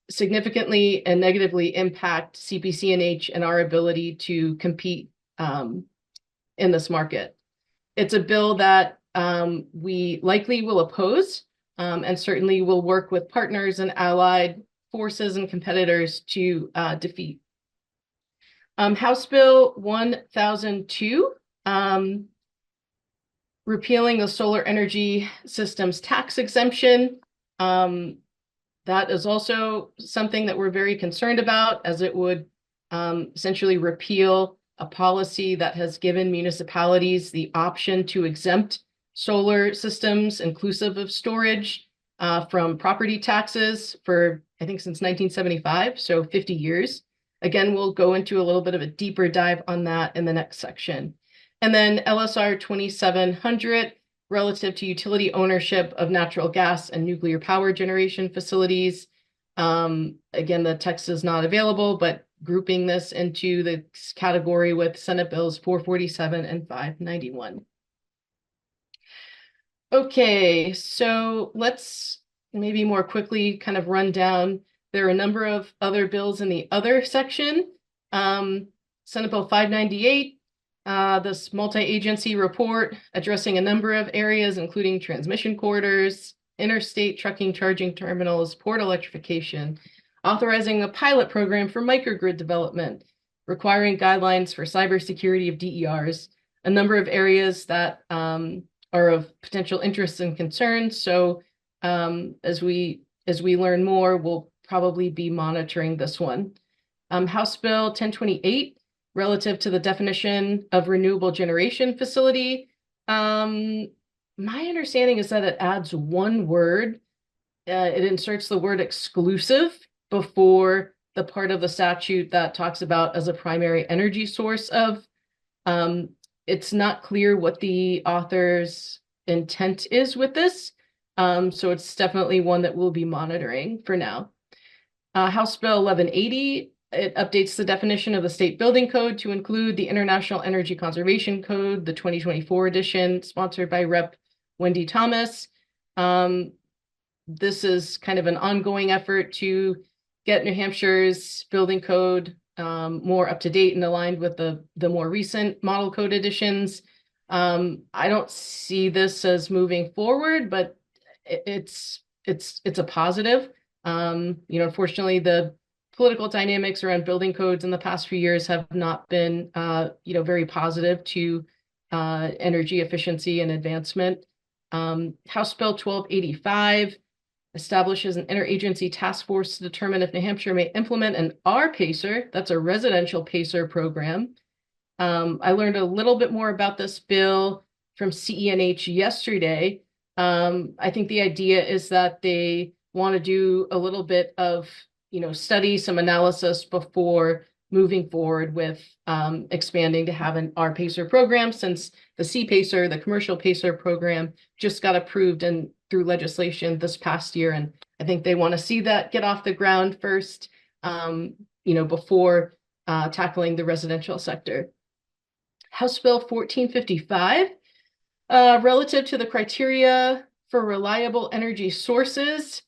Speaker 1: significantly and negatively impact CPCNH and our ability to compete in this market. It's a bill that we likely will oppose and certainly will work with partners and allied forces and competitors to defeat. House Bill 1002, repealing the solar energy systems tax exemption. That is also something that we're very concerned about, as it would essentially repeal a policy that has given municipalities the option to exempt solar systems, inclusive of storage, from property taxes for, I think, since 1975, so 50 years. Again, we'll go into a little bit of a deeper dive on that in the next section. And then LSR 2700, relative to utility ownership of natural gas and nuclear power generation facilities. Again, the text is not available, but grouping this into the category with Senate Bills 447 and 591. Okay, so let's maybe more quickly kind of run down. There are a number of other bills in the other section. Senate Bill 598, this multi-agency report addressing a number of areas, including transmission corridors, interstate trucking charging terminals, port electrification, authorizing a pilot program for microgrid development, requiring guidelines for cybersecurity of DERs, a number of areas that are of potential interest and concern. So as we learn more, we'll probably be monitoring this one. House Bill 1028, relative to the definition of renewable generation facility. My understanding is that it adds one word. It inserts the word exclusive before the part of the statute that talks about as a primary energy source of. It's not clear what the author's intent is with this. So it's definitely one that we'll be monitoring for now. House Bill 1180, it updates the definition of the state building code to include the International Energy Conservation Code, the 2024 edition, sponsored by Rep. Wendy Thomas. This is kind of an ongoing effort to get New Hampshire's building code more up to date and aligned with the more recent model code editions. I don't see this as moving forward, but it's a positive. Unfortunately, the political dynamics around building codes in the past few years have not been, very positive to energy efficiency and advancement. House Bill 1285 establishes an interagency task force to determine if New Hampshire may implement an R-PACER, that's a residential PACER program. I learned a little bit more about this bill from CENH yesterday. I think the idea is that they want to do a little bit of, study, some analysis before moving forward with expanding to have an R-PACER program, since the C-PACER, the commercial PACER program, just got approved and through legislation this past year. And I think they want to see that get off the ground first, before tackling the residential sector. House Bill 1455, relative to the criteria for reliable energy sources.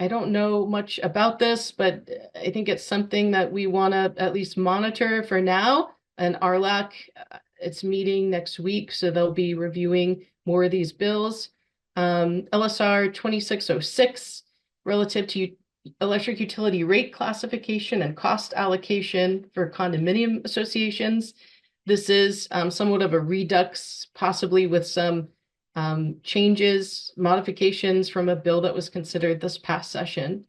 Speaker 1: I don't know much about this, but I think it's something that we want to at least monitor for now. And RLAC, it's meeting next week, so they'll be reviewing more of these bills. LSR 2606, relative to electric utility rate classification and cost allocation for condominium associations. This is somewhat of a redux, possibly with some changes, modifications from a bill that was considered this past session.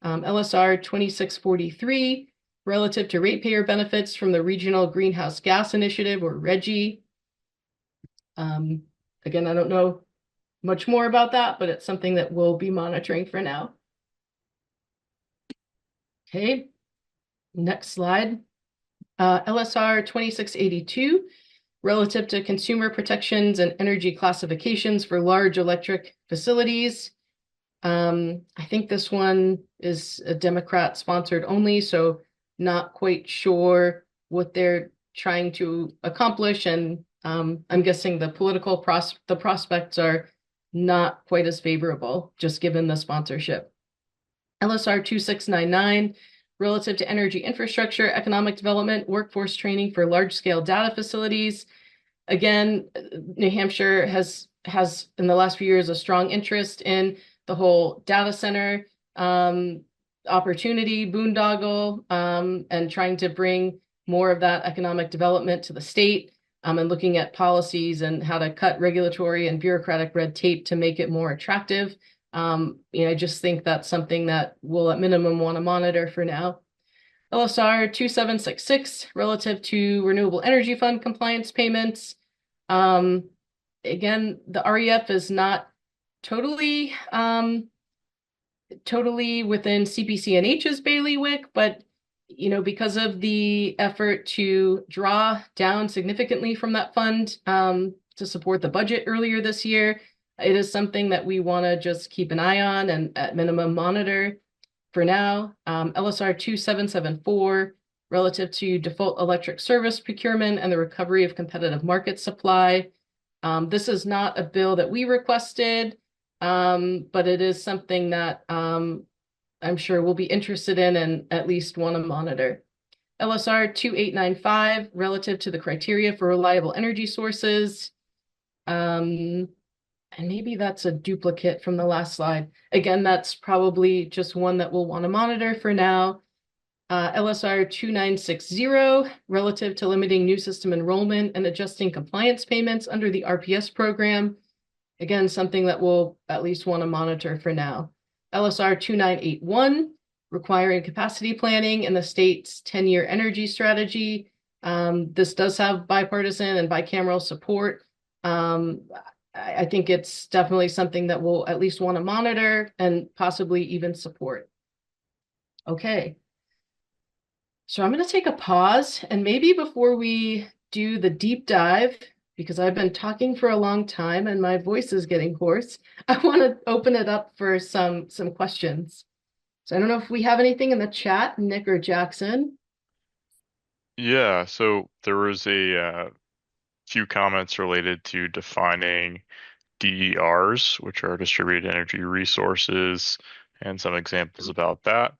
Speaker 1: LSR 2643, relative to ratepayer benefits from the Regional Greenhouse Gas Initiative, or RGGI. Again, I don't know much more about that, but it's something that we'll be monitoring for now. Okay, next slide. LSR 2682, relative to consumer protections and energy classifications for large electric facilities. I think this one is a Democrat sponsored only, so not quite sure what they're trying to accomplish. And I'm guessing the political prospects are not quite as favorable, just given the sponsorship. LSR 2699, relative to energy infrastructure, economic development, workforce training for large-scale data facilities. Again, New Hampshire has in the last few years a strong interest in the whole data center opportunity, boondoggle, and trying to bring more of that economic development to the state, and looking at policies and how to cut regulatory and bureaucratic red tape to make it more attractive. I just think that's something that we'll at minimum want to monitor for now. LSR 2766, relative to Renewable Energy Fund compliance payments. Again, the REF is not totally within CPCNH's bailiwick, but because of the effort to draw down significantly from that fund to support the budget earlier this year, it is something that we want to just keep an eye on and at minimum monitor for now. LSR 2774, relative to default electric service procurement and the recovery of competitive market supply. This is not a bill that we requested, but it is something that I'm sure we'll be interested in and at least want to monitor. LSR 2895, relative to the criteria for reliable energy sources. And maybe that's a duplicate from the last slide. Again, that's probably just one that we'll want to monitor for now. LSR 2960, relative to limiting new system enrollment and adjusting compliance payments under the RPS program. Again, something that we'll at least want to monitor for now. LSR 2981, requiring capacity planning in the state's 10-year energy strategy. This does have bipartisan and bicameral support. I think it's definitely something that we'll at least want to monitor and possibly even support. Okay. So I'm going to take a pause, and maybe before we do the deep dive, because I've been talking for a long time and my voice is getting hoarse, I want to open it up for some questions. So I don't know if we have anything in the chat, Nick or Jackson.
Speaker 3: Yeah, so there was a few comments related to defining DERs, which are distributed energy resources, and some examples about that.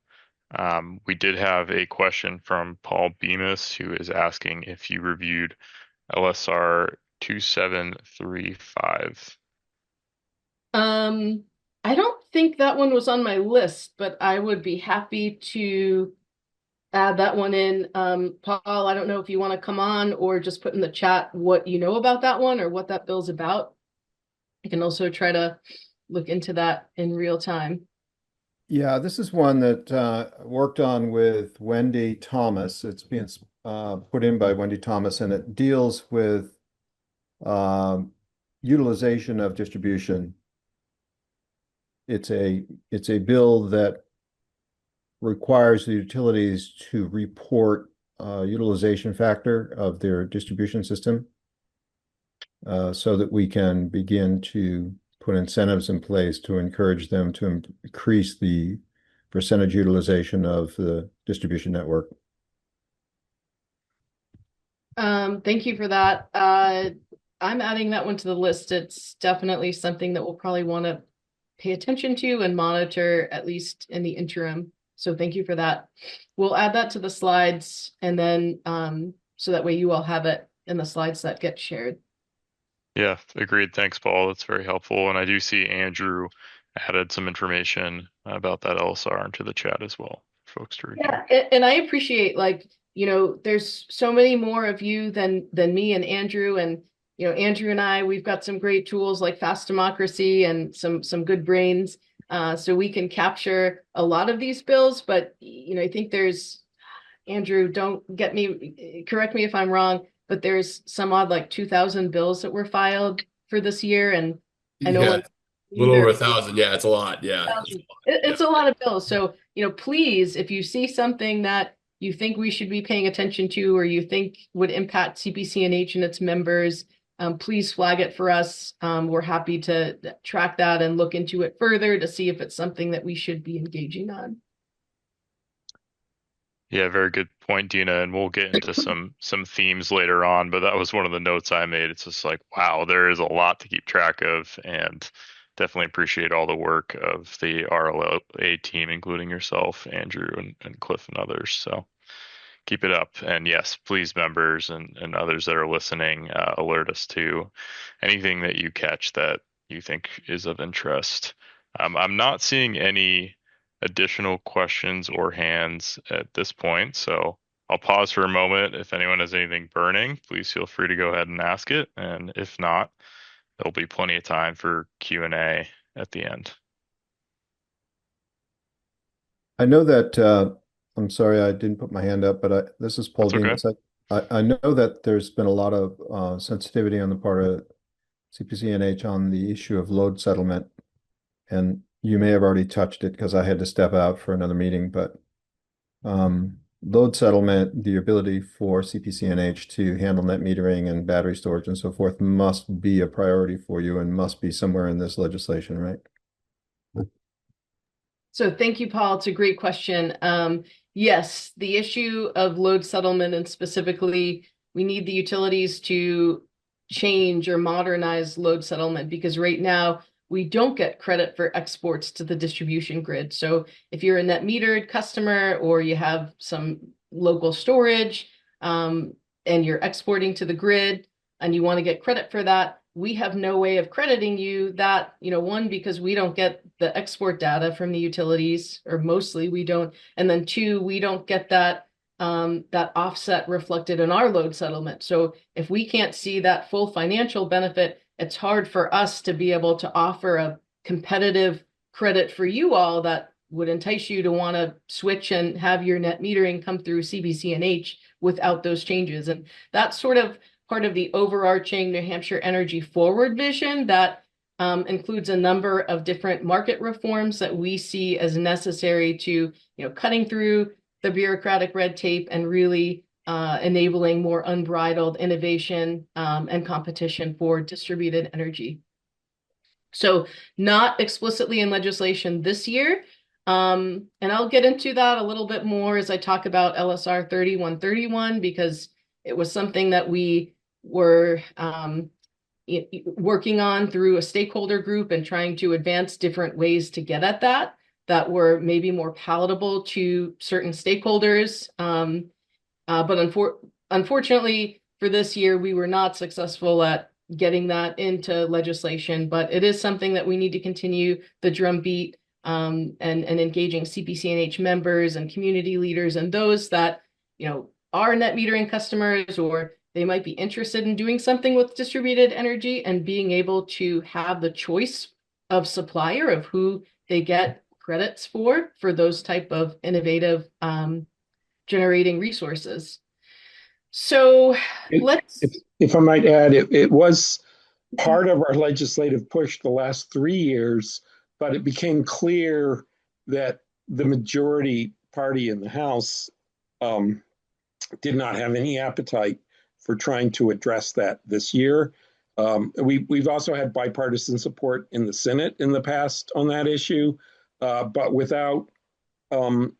Speaker 3: We did have a question from Paul Bemis, who is asking if you reviewed LSR 2735.
Speaker 1: I don't think that one was on my list, but I would be happy to add that one in. Paul, I don't know if you want to come on or just put in the chat what you know about that one or what that bill's about. I can also try to look into that in real time.
Speaker 4: Yeah, this is one that worked on with Wendy Thomas. It's being put in by Wendy Thomas, and it deals with utilization of distribution. It's a bill that requires the utilities to report utilization factor of their distribution system so that we can begin to put incentives in place to encourage them to increase the percentage utilization of the distribution network.
Speaker 1: Thank you for that. I'm adding that one to the list. It's definitely something that we'll probably want to pay attention to and monitor, at least in the interim. So thank you for that. We'll add that to the slides, and then so that way you all have it in the slides that get shared.
Speaker 3: Yeah, agreed. Thanks, Paul. That's very helpful. And I do see Andrew added some information about that LSR into the chat as well, for folks to review.
Speaker 1: Yeah, and I appreciate, there's so many more of you than me and Andrew. And, Andrew and I, we've got some great tools like Fast Democracy and some good brains. So we can capture a lot of these bills, but, I think there's Andrew, correct me if I'm wrong, but there's some odd like 2,000 bills that were filed for this year, and I know
Speaker 2: Yeah,
Speaker 1: when
Speaker 2: a little over 1,000. Yeah, it's a lot. Yeah, it's a lot. Yeah.
Speaker 1: it's a lot of bills. So, please, if you see something that you think we should be paying attention to or you think would impact CPCNH and its members, please flag it for us. We're happy to track that and look into it further to see if it's something that we should be engaging on.
Speaker 3: Yeah, very good point, Deana, and we'll get into some themes later on, but that was one of the notes I made. It's just like, wow, there is a lot to keep track of, and definitely appreciate all the work of the RLA team, including yourself, Andrew, and Cliff and others. So keep it up. And yes, please, members and others that are listening, alert us to anything that you catch that you think is of interest. I'm not seeing any additional questions or hands at this point, so I'll pause for a moment. If anyone has anything burning, please feel free to go ahead and ask it. And if not, there'll be plenty of time for Q&A at the end.
Speaker 4: I know that I'm sorry I didn't put my hand up, but this is Paul
Speaker 3: That's okay.
Speaker 4: Demas. I know that there's been a lot of sensitivity on the part of CPCNH on the issue of load settlement, and you may have already touched it because I had to step out for another meeting, but load settlement, the ability for CPCNH to handle net metering and battery storage and so forth must be a priority for you and must be somewhere in this legislation, right?
Speaker 1: So thank you, Paul. It's a great question. Yes, the issue of load settlement, and specifically, we need the utilities to change or modernize load settlement, because right now we don't get credit for exports to the distribution grid. So if you're a net metered customer or you have some local storage, and you're exporting to the grid and you want to get credit for that, we have no way of crediting you that, one, because we don't get the export data from the utilities, or mostly we don't. And then two, we don't get that offset reflected in our load settlement. So if we can't see that full financial benefit, it's hard for us to be able to offer a competitive credit for you all that would entice you to want to switch and have your net metering come through CPCNH without those changes. And that's sort of part of the overarching New Hampshire Energy Forward vision that includes a number of different market reforms that we see as necessary to, cutting through the bureaucratic red tape and really enabling more unbridled innovation and competition for distributed energy. So not explicitly in legislation this year, and I'll get into that a little bit more as I talk about LSR 3131, because it was something that we were working on through a stakeholder group and trying to advance different ways to get at that were maybe more palatable to certain stakeholders. But unfortunately for this year, we were not successful at getting that into legislation, but it is something that we need to continue the drumbeat and engaging CPCNH members and community leaders and those that, are net metering customers, or they might be interested in doing something with distributed energy, and being able to have the choice of supplier of who they get credits for those type of innovative generating resources. So
Speaker 5: if I might add, it was part of our legislative push the last 3 years, but it became clear that the majority party in the House did not have any appetite for trying to address that this year. We've also had bipartisan support in the Senate in the past on that issue, but without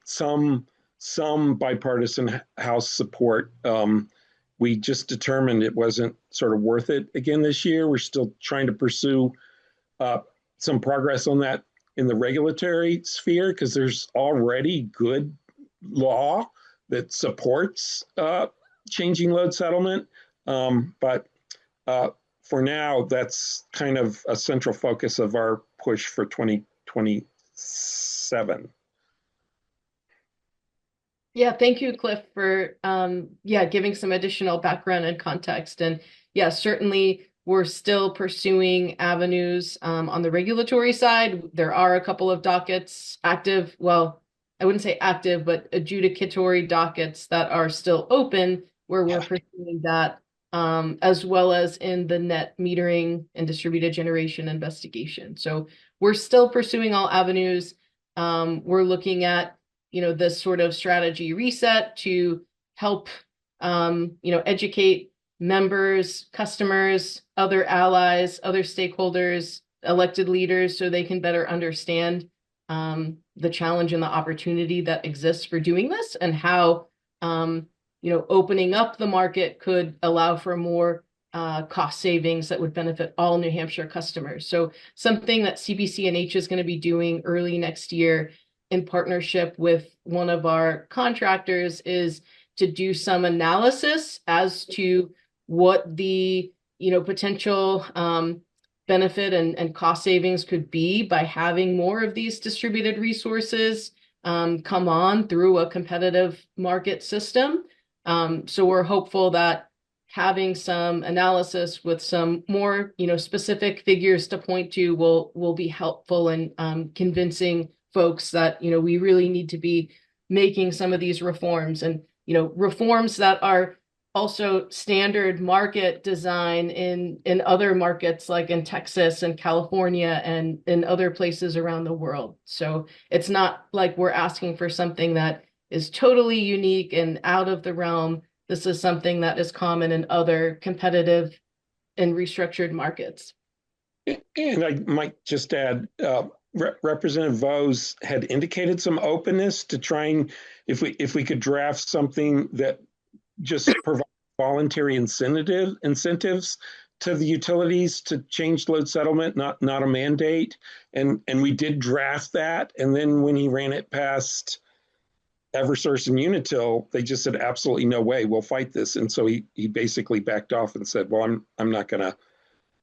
Speaker 5: some bipartisan House support, we just determined it wasn't sort of worth it again this year. We're still trying to pursue some progress on that in the regulatory sphere, because there's already good law that supports changing load settlement. But for now, that's kind of a central focus of our push for 2027.
Speaker 1: Yeah, thank you, Cliff, for giving some additional background and context. And yeah, certainly we're still pursuing avenues on the regulatory side. There are a couple of dockets active. Well, I wouldn't say active, but adjudicatory dockets that are still open where we're pursuing that, as well as in the net metering and distributed generation investigation. So we're still pursuing all avenues. We're looking at, this sort of strategy reset to help, educate members, customers, other allies, other stakeholders, elected leaders, so they can better understand the challenge and the opportunity that exists for doing this, and how opening up the market could allow for more cost savings that would benefit all New Hampshire customers. So something that CPCNH is going to be doing early next year in partnership with one of our contractors is to do some analysis as to what the potential benefit and cost savings could be by having more of these distributed resources come on through a competitive market system. So we're hopeful that having some analysis with some more specific figures to point to will be helpful in convincing folks that we really need to be making some of these reforms, and reforms that are also standard market design in other markets, like in Texas and California and in other places around the world. So it's not like we're asking for something that is totally unique and out of the realm. This is something that is common in other competitive and restructured markets.
Speaker 5: And I might just add, Representative Vose had indicated some openness to trying, if we could draft something that just provide voluntary incentives to the utilities to change load settlement, not a mandate. And we did draft that. And then when he ran it past Eversource and Unitil, they just said, absolutely no way, we'll fight this. And so he basically backed off and said, well, I'm not going to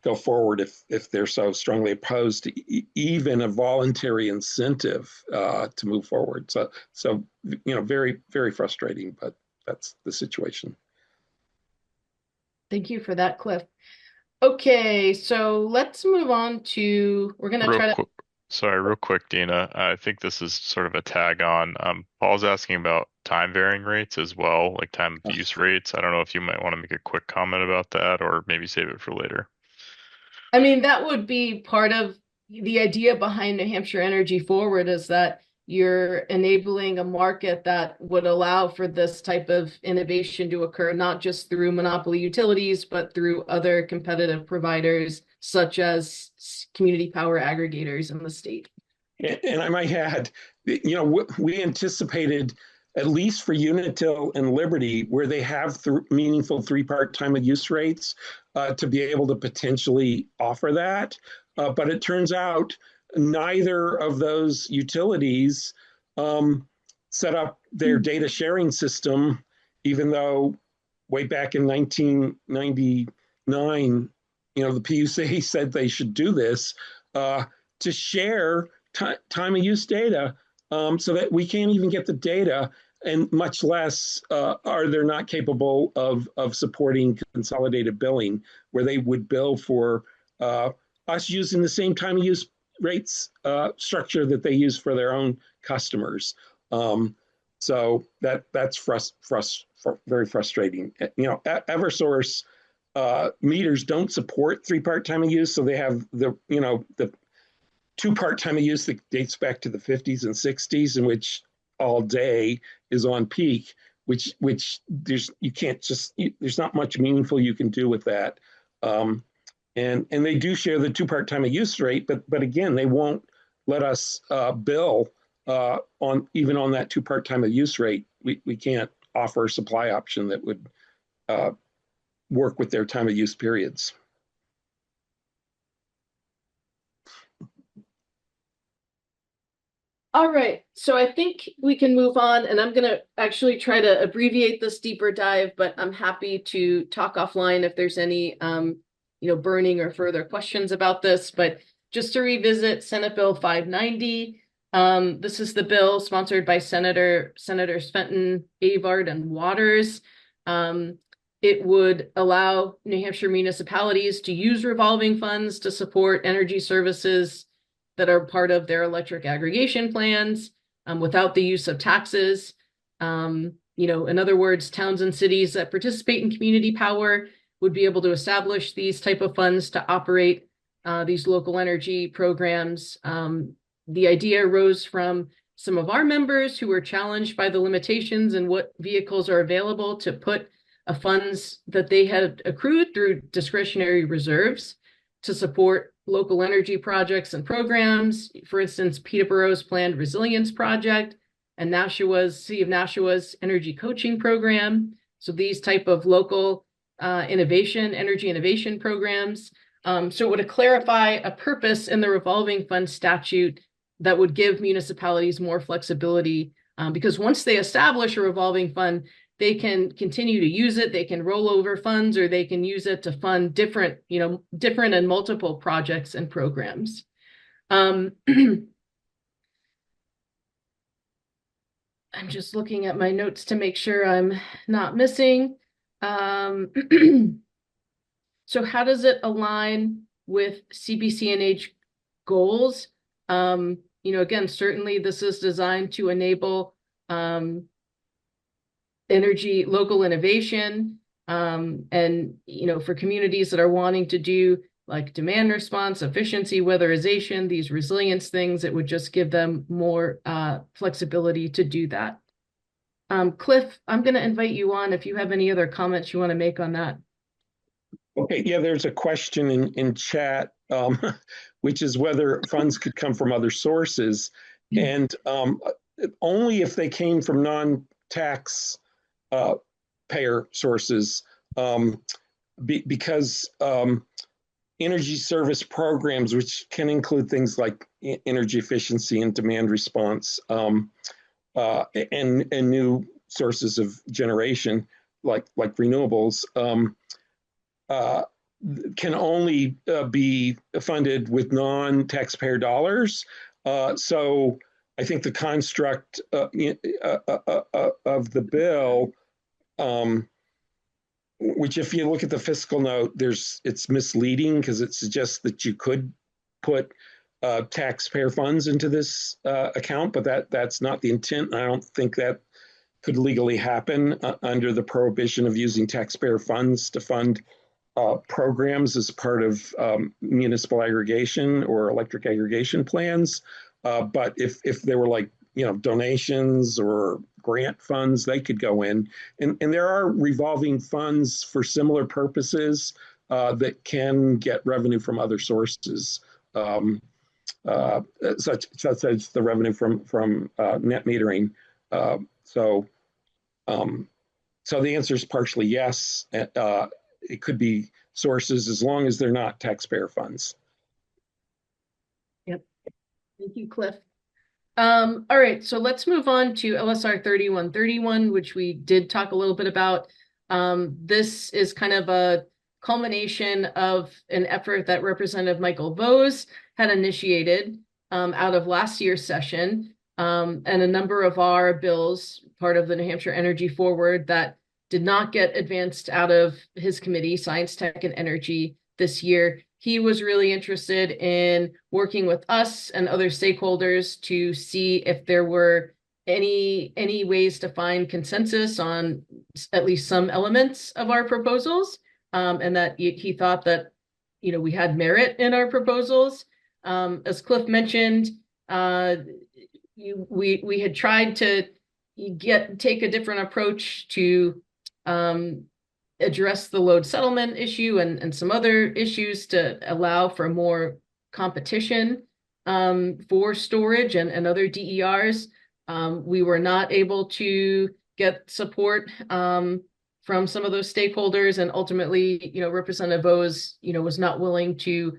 Speaker 5: go forward if they're so strongly opposed to even a voluntary incentive to move forward. So very, very frustrating, but that's the situation.
Speaker 1: Thank you for that, Cliff. Okay, so let's move on to, we're going to try to...
Speaker 3: Sorry, real quick, Deana. I think this is sort of a tag on. Paul's asking about time varying rates as well, like time of use rates. I don't know if you might want to make a quick comment about that, or maybe save it for later.
Speaker 1: I mean, that would be part of the idea behind New Hampshire Energy Forward, is that you're enabling a market that would allow for this type of innovation to occur, not just through monopoly utilities, but through other competitive providers, such as community power aggregators in the state.
Speaker 5: And I might add, we anticipated, at least for Unitil and Liberty, where they have meaningful three-part time of use rates, to be able to potentially offer that. But it turns out neither of those utilities set up their data sharing system, even though way back in 1999, the PUC said they should do this, to share time of use data, so that we can't even get the data, and much less are they not capable of supporting consolidated billing, where they would bill for us using the same time of use rates structure that they use for their own customers. So that's very frustrating. Eversource meters don't support three-part time of use, so they have the two-part time of use that dates back to the 50s and 60s, in which all day is on peak, which there's not much meaningful you can do with that. And they do share the two-part time of use rate, but again, they won't let us bill on that two-part time of use rate. We can't offer a supply option that would work with their time of use periods.
Speaker 1: All right, so I think we can move on, and I'm going to actually try to abbreviate this deeper dive, but I'm happy to talk offline if there's any burning or further questions about this. But just to revisit Senate Bill 590, this is the bill sponsored by Senators Fenton, Avard, and Waters. It would allow New Hampshire municipalities to use revolving funds to support energy services that are part of their electric aggregation plans. without the use of taxes. In other words, towns and cities that participate in community power would be able to establish these type of funds to operate these local energy programs. The idea arose from some of our members who were challenged by the limitations in what vehicles are available to put funds that they had accrued through discretionary reserves to support local energy projects and programs. For instance, Peterborough's planned resilience project and City of Nashua's energy coaching program. So these type of local energy innovation programs. So it would clarify a purpose in the revolving fund statute that would give municipalities more flexibility, because once they establish a revolving fund, they can continue to use it. They can roll over funds, or they can use it to fund different and multiple projects and programs. I'm just looking at my notes to make sure I'm not missing. So how does it align with CPCNH goals? Again, certainly this is designed to enable energy local innovation, and for communities that are wanting to do like demand response, efficiency, weatherization, these resilience things, it would just give them more flexibility to do that. Cliff, I'm going to invite you on if you have any other comments you want to make on that.
Speaker 5: Okay, yeah, there's a question in chat, which is whether funds could come from other sources, and only if they came from non-tax payer sources, because energy service programs, which can include things like energy efficiency and demand response, and new sources of generation like renewables, can only be funded with non-taxpayer dollars. So I think the construct of the bill, which if you look at the fiscal note, it's misleading because it suggests that you could put taxpayer funds into this account, but that's not the intent. I don't think that could legally happen under the prohibition of using taxpayer funds to fund programs as part of municipal aggregation or electric aggregation plans. But if there were like, donations or grant funds, they could go in. And there are revolving funds for similar purposes that can get revenue from other sources, such as the revenue from net metering. So the answer is partially yes. It could be sources as long as they're not taxpayer funds.
Speaker 1: Yep. Thank you, Cliff. All right, so let's move on to LSR 3131, which we did talk a little bit about. This is kind of a culmination of an effort that Representative Michael Vose had initiated out of last year's session, and a number of our bills, part of the New Hampshire Energy Forward, that did not get advanced out of his committee, Science, Tech, and Energy, this year. He was really interested in working with us and other stakeholders to see if there were any ways to find consensus on at least some elements of our proposals, and that he thought that we had merit in our proposals. As Cliff mentioned, we had tried to take a different approach to address the load settlement issue and some other issues to allow for more competition for storage and other DERs. We were not able to get support from some of those stakeholders, and ultimately, Representative Vose, was not willing to,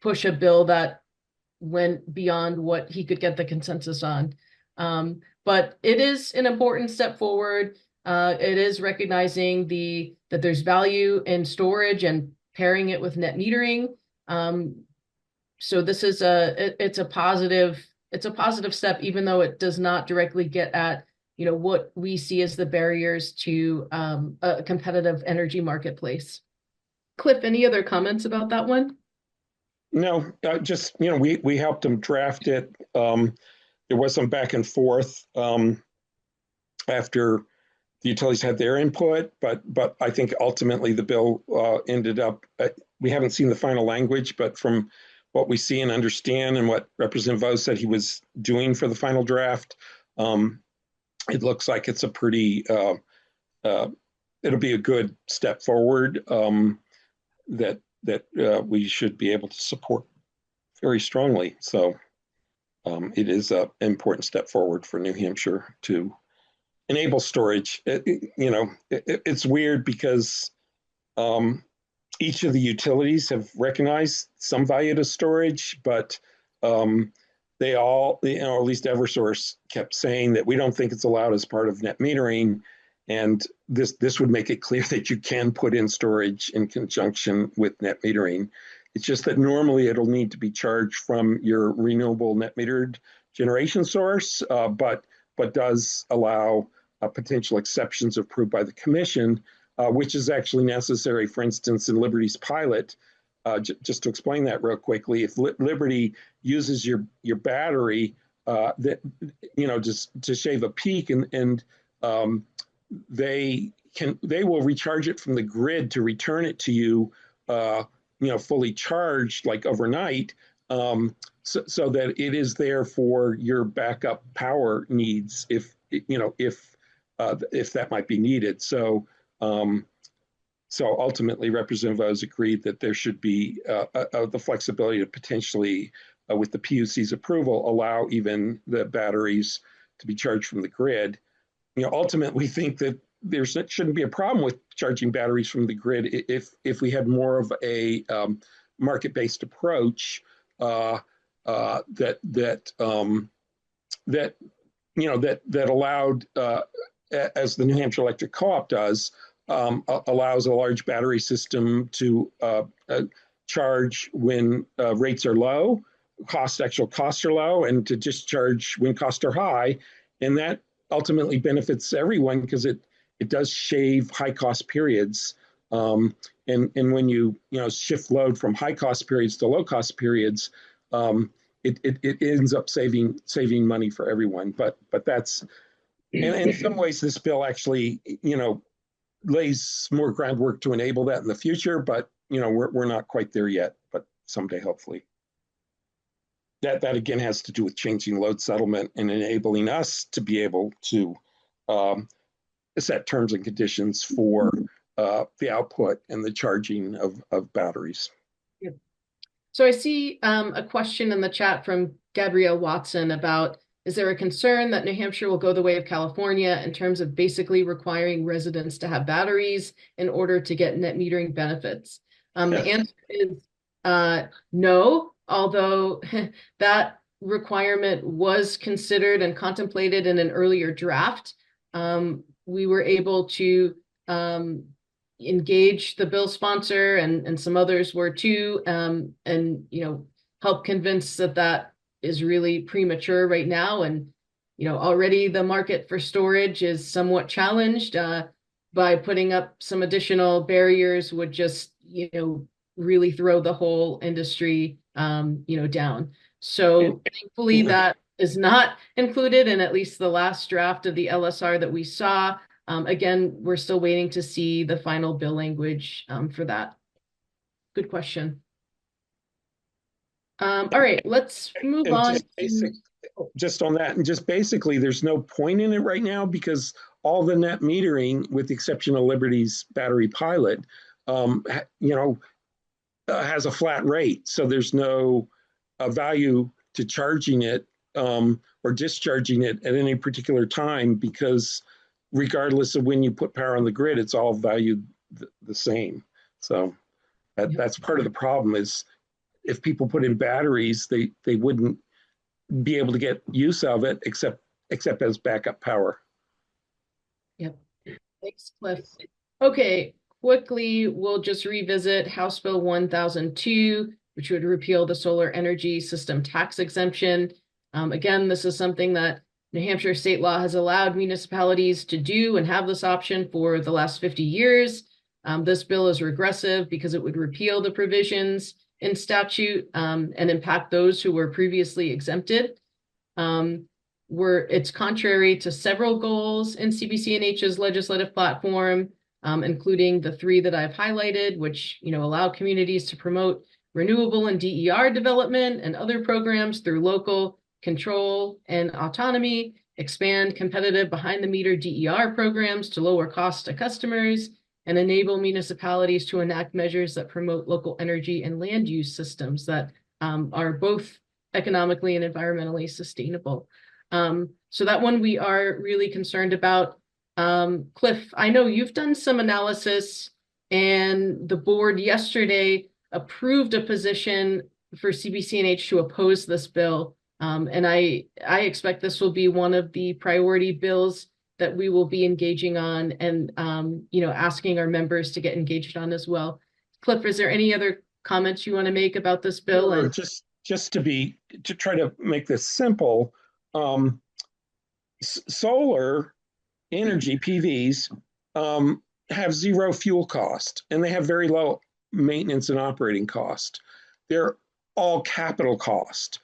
Speaker 1: push a bill that went beyond what he could get the consensus on. But it is an important step forward. It is recognizing that there's value in storage and pairing it with net metering. So this is it's a positive step, even though it does not directly get at what we see as the barriers to a competitive energy marketplace. Cliff, any other comments about that one?
Speaker 5: No, just we helped him draft it. there was some back and forth after the utilities had their input, but I think ultimately the bill ended up. We haven't seen the final language, but from what we see and understand, and what Representative Vo said he was doing for the final draft, it looks like it's a pretty. It'll be a good step forward that we should be able to support very strongly. So it is an important step forward for New Hampshire to enable storage. It's weird because each of the utilities have recognized some value to storage, but they all, at least Eversource kept saying that we don't think it's allowed as part of net metering. And this would make it clear that you can put in storage in conjunction with net metering. It's just that normally it'll need to be charged from your renewable net metered generation source, but does allow potential exceptions approved by the commission, which is actually necessary. For instance, in Liberty's pilot, just to explain that real quickly, if Liberty uses your battery, that just to shave a peak, and they will recharge it from the grid to return it to you, fully charged, like overnight, so that it is there for your backup power needs if that might be needed. So ultimately, Representative O's agreed that there should be the flexibility to potentially, with the PUC's approval, allow even the batteries to be charged from the grid. Ultimately, we think that there shouldn't be a problem with charging batteries from the grid if we had more of a market-based approach that allowed, as the New Hampshire Electric Co-op does, allows a large battery system to charge when rates are low, actual costs are low, and to discharge when costs are high, and that ultimately benefits everyone because it does shave high cost periods. And when you shift load from high cost periods to low cost periods, it ends up saving money for everyone. But that's, and in some ways this bill actually lays more groundwork to enable that in the future. But we're not quite there yet. But someday, hopefully. That again has to do with changing load settlement and enabling us to be able to set terms and conditions for the output and the charging of batteries.
Speaker 1: Yep. So I see a question in the chat from Gabrielle Watson about, is there a concern that New Hampshire will go the way of California in terms of basically requiring residents to have batteries in order to get net metering benefits? The answer is no, although that requirement was considered and contemplated in an earlier draft. We were able to engage the bill sponsor, and some others were too, and help convince that is really premature right now. And already the market for storage is somewhat challenged. By putting up some additional barriers would just really throw the whole industry down. So thankfully that is not included in at least the last draft of the LSR that we saw. Again, we're still waiting to see the final bill language for that. Good question. All right, let's move on.
Speaker 5: Just on that, and just basically, there's no point in it right now because all the net metering, with the exception of Liberty's battery pilot, has a flat rate. So there's no value to charging it or discharging it at any particular time, because regardless of when you put power on the grid, it's all valued the same. So that's part of the problem is if people put in batteries, they wouldn't be able to get use of it except as backup power.
Speaker 1: Yep. Thanks, Cliff. Okay, quickly, we'll just revisit House Bill 1002, which would repeal the solar energy system tax exemption. Again, this is something that New Hampshire state law has allowed municipalities to do and have this option for the last 50 years. This bill is regressive because it would repeal the provisions in statute and impact those who were previously exempted. It's contrary to several goals in CPCNH's legislative platform, including the three that I've highlighted, which allow communities to promote renewable and DER development and other programs through local control and autonomy, expand competitive behind-the-meter DER programs to lower costs to customers, and enable municipalities to enact measures that promote local energy and land use systems that are both economically and environmentally sustainable. So that one we are really concerned about. Cliff, I know you've done some analysis, and the board yesterday approved a position for CPCNH to oppose this bill. And I expect this will be one of the priority bills that we will be engaging on and asking our members to get engaged on as well. Cliff, is there any other comments you want to make about this bill?
Speaker 5: Sure, just to try to make this simple, solar energy PVs have zero fuel cost, and they have very low maintenance and operating cost. They're all capital cost.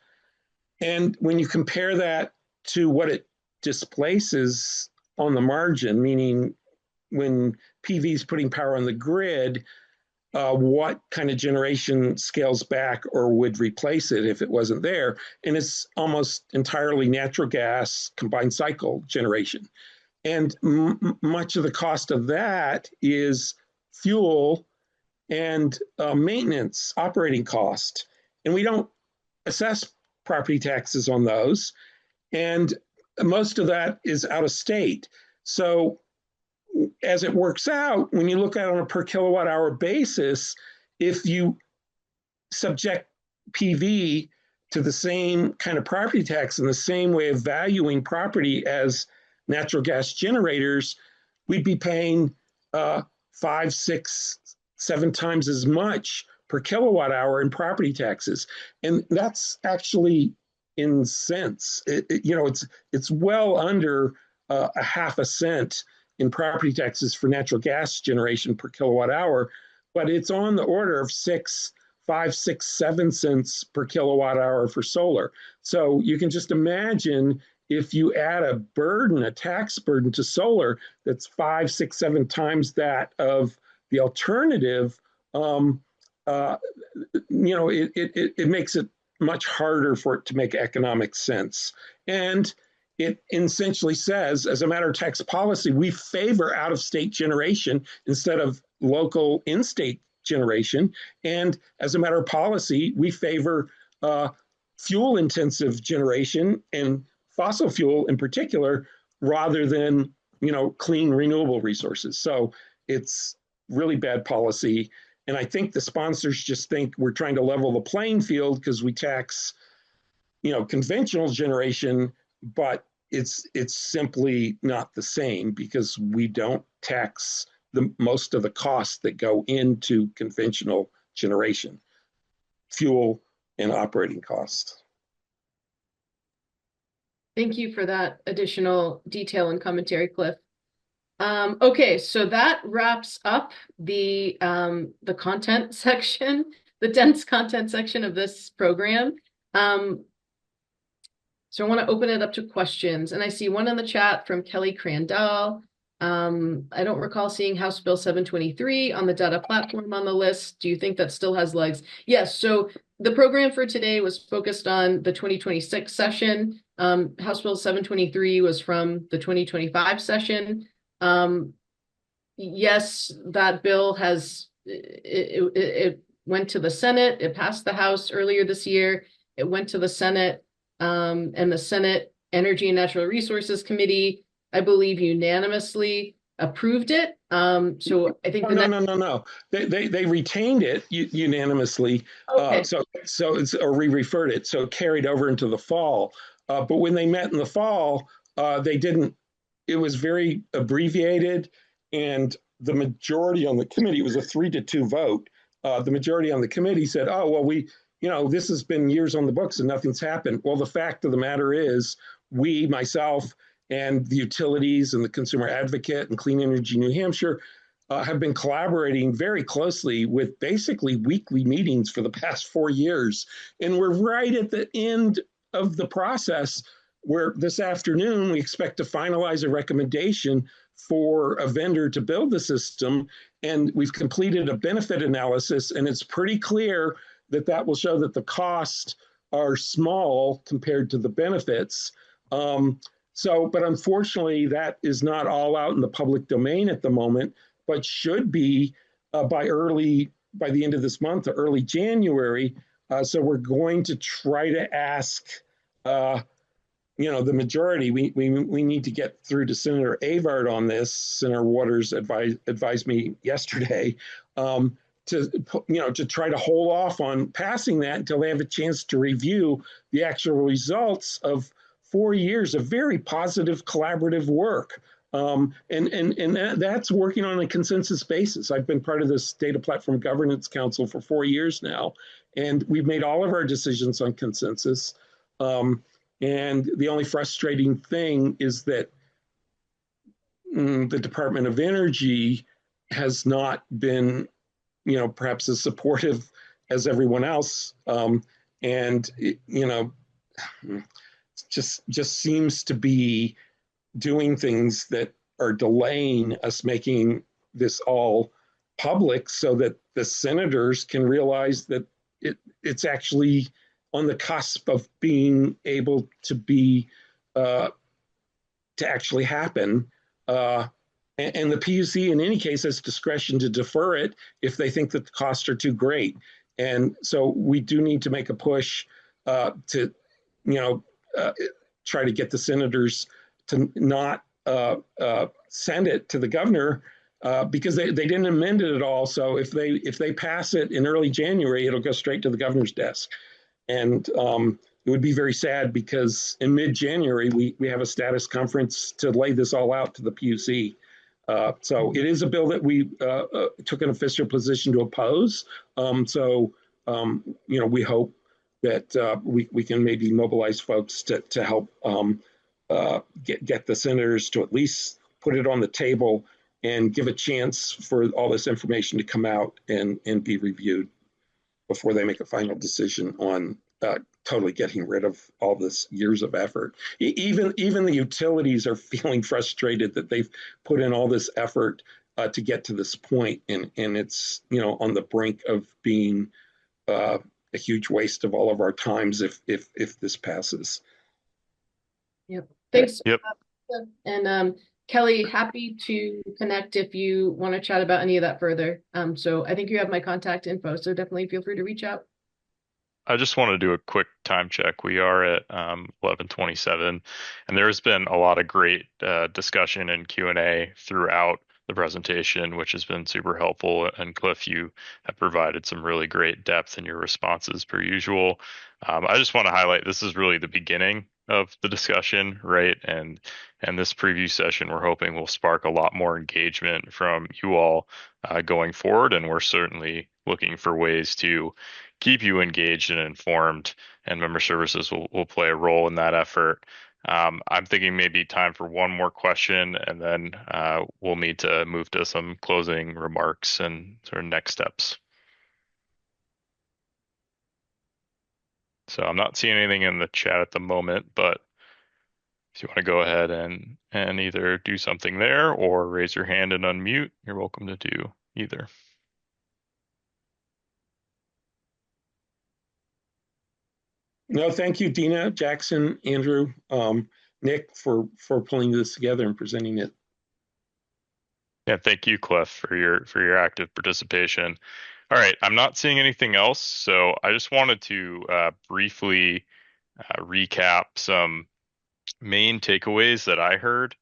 Speaker 5: And when you compare that to what it displaces on the margin, meaning when PV is putting power on the grid, what kind of generation scales back or would replace it if it wasn't there? And it's almost entirely natural gas combined cycle generation. And much of the cost of that is fuel and maintenance, operating cost. And we don't assess property taxes on those. And most of that is out of state. So as it works out, when you look at it on a per kilowatt hour basis, if you subject PV to the same kind of property tax and the same way of valuing property as natural gas generators, we'd be paying 5, 6, 7 times as much per kilowatt hour in property taxes. And that's actually in cents. It's well under a half a cent in property taxes for natural gas generation per kilowatt hour, but it's on the order of 5, 6, 7 cents per kilowatt hour for solar. So you can just imagine if you add a tax burden to solar that's 5, 6, 7 times that of the alternative, it makes it much harder for it to make economic sense. And it essentially says, as a matter of tax policy, we favor out-of-state generation instead of local in-state generation. And as a matter of policy, we favor fuel-intensive generation and fossil fuel in particular, rather than clean renewable resources. So it's really bad policy. And I think the sponsors just think we're trying to level the playing field because we tax, conventional generation, but it's simply not the same because we don't tax most of the costs that go into conventional generation, fuel and operating costs.
Speaker 1: Thank you for that additional detail and commentary, Cliff. Okay, so that wraps up the content section, the dense content section of this program. So I want to open it up to questions, and I see one in the chat from Kelly Crandall. I don't recall seeing House Bill 723 on the data platform on the list. Do you think that still has legs? Yes, so the program for today was focused on the 2026 session. House Bill 723 was from the 2025 session. Yes, that bill it went to the Senate. It passed the House earlier this year. It went to the Senate, and the Senate Energy and Natural Resources Committee, I believe, unanimously approved it. So I think
Speaker 5: no. They retained it unanimously.
Speaker 1: Okay.
Speaker 5: Or referred it, so it carried over into the fall. But when they met in the fall, they didn't. It was very abbreviated, and the majority on the committee, it was a 3-2 vote. The majority on the committee said, "Oh, well, this has been years on the books and nothing's happened." Well, the fact of the matter is, myself, and the utilities and the consumer advocate and Clean Energy New Hampshire have been collaborating very closely with basically weekly meetings for the past 4 years. And we're right at the end of the process where this afternoon we expect to finalize a recommendation for a vendor to build the system. And we've completed a benefit analysis, and it's pretty clear that that will show that the costs are small compared to the benefits. But unfortunately, that is not all out in the public domain at the moment, but should be by the end of this month or early January. So we're going to try to ask, the majority. We need to get through to Senator Avard on this. Senator Waters advised me yesterday to try to hold off on passing that until they have a chance to review the actual results of 4 years of very positive collaborative work. That's working on a consensus basis. I've been part of this Data Platform Governance Council for 4 years now, and we've made all of our decisions on consensus. And the only frustrating thing is that the Department of Energy has not been, perhaps as supportive as everyone else. Just seems to be doing things that are delaying us making this all public so that the senators can realize that it's actually on the cusp of being able to be to actually happen. And the PUC, in any case, has discretion to defer it if they think that the costs are too great. And so we do need to make a push to, try to get the senators to not send it to the governor because they didn't amend it at all. So if they pass it in early January, it'll go straight to the governor's desk. And it would be very sad because in mid-January, we have a status conference to lay this all out to the PUC. So it is a bill that we took an official position to oppose. We hope that we can maybe mobilize folks to help get the senators to at least put it on the table and give a chance for all this information to come out and be reviewed before they make a final decision on totally getting rid of all this years of effort. Even the utilities are feeling frustrated that they've put in all this effort to get to this point, and it's on the brink of being a huge waste of all of our times if this passes.
Speaker 1: Yep. Thanks.
Speaker 3: Yep.
Speaker 1: And Kelly, happy to connect if you want to chat about any of that further. So I think you have my contact info, so definitely feel free to reach out.
Speaker 3: I just want to do a quick time check. We are at 11:27, and there has been a lot of great discussion and Q&A throughout the presentation, which has been super helpful. And Cliff, you have provided some really great depth in your responses per usual. I just want to highlight this is really the beginning of the discussion, right? And this preview session, we're hoping will spark a lot more engagement from you all going forward. And we're certainly looking for ways to keep you engaged and informed, and member services will play a role in that effort. I'm thinking maybe time for one more question, and then we'll need to move to some closing remarks and sort of next steps. So I'm not seeing anything in the chat at the moment, but if you want to go ahead and either do something there or raise your hand and unmute, you're welcome to do either.
Speaker 5: No, thank you, Deana, Jackson, Andrew, Nick, for pulling this together and presenting it.
Speaker 3: Yeah, thank you, Cliff, for your active participation. All right, I'm not seeing anything else, so I just wanted to briefly recap some main takeaways that I heard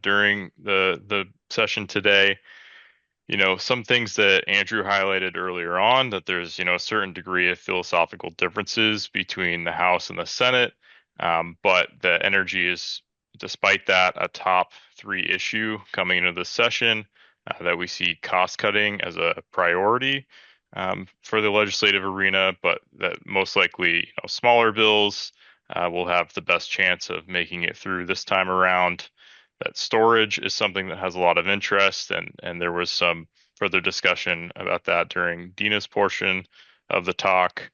Speaker 3: during the session today. Some things that Andrew highlighted earlier on, that there's, a certain degree of philosophical differences between the House and the Senate, but the energy is, despite that, a top 3 issue coming into the session, that we see cost cutting as a priority for the legislative arena, but that most likely, smaller bills will have the best chance of making it through this time around. That storage is something that has a lot of interest, and there was some further discussion about that during Deana's portion of the talk.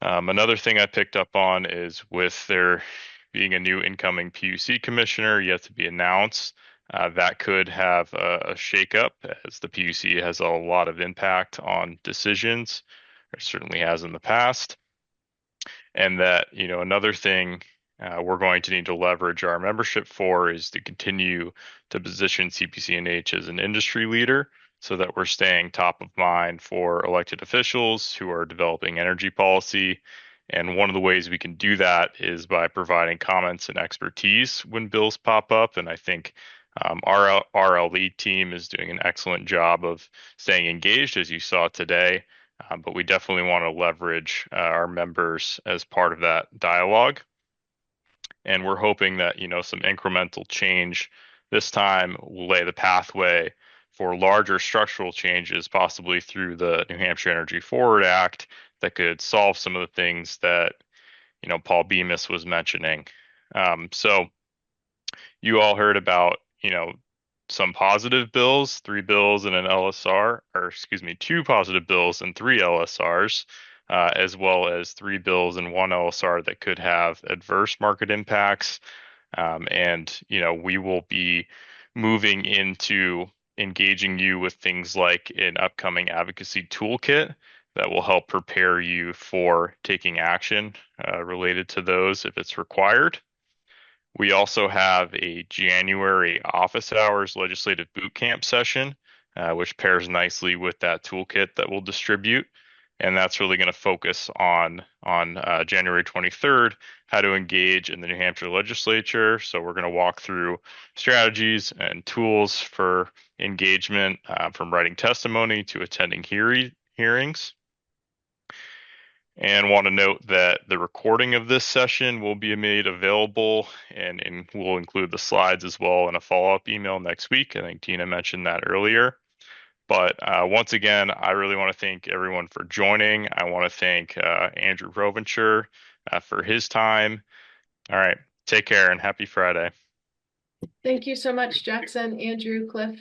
Speaker 3: Another thing I picked up on is with there being a new incoming PUC commissioner yet to be announced. That could have a shakeup, as the PUC has a lot of impact on decisions, or certainly has in the past. And that, another thing we're going to need to leverage our membership for is to continue to position CPCNH as an industry leader so that we're staying top of mind for elected officials who are developing energy policy. And one of the ways we can do that is by providing comments and expertise when bills pop up. And I think our lead team is doing an excellent job of staying engaged, as you saw today. But we definitely want to leverage our members as part of that dialogue. And we're hoping that, some incremental change this time will lay the pathway for larger structural changes, possibly through the New Hampshire Energy Forward Act, that could solve some of the things that, Paul Bemis was mentioning. So you all heard about, some positive bills, 3 bills and an LSR, or excuse me, 2 positive bills and 3 LSRs, as well as 3 bills and 1 LSR that could have adverse market impacts. And, we will be moving into engaging you with things like an upcoming advocacy toolkit that will help prepare you for taking action related to those if it's required. We also have a January office hours legislative boot camp session, which pairs nicely with that toolkit that we'll distribute. And that's really going to focus on January 23rd, how to engage in the New Hampshire legislature. So we're going to walk through strategies and tools for engagement, from writing testimony to attending hearings. And want to note that the recording of this session will be made available, and we'll include the slides as well in a follow-up email next week. I think Tina mentioned that earlier. But once again, I really want to thank everyone for joining. I want to thank Andrew Provencher for his time. All right, take care and happy Friday.
Speaker 1: Thank you so much, Jackson, Andrew, Cliff.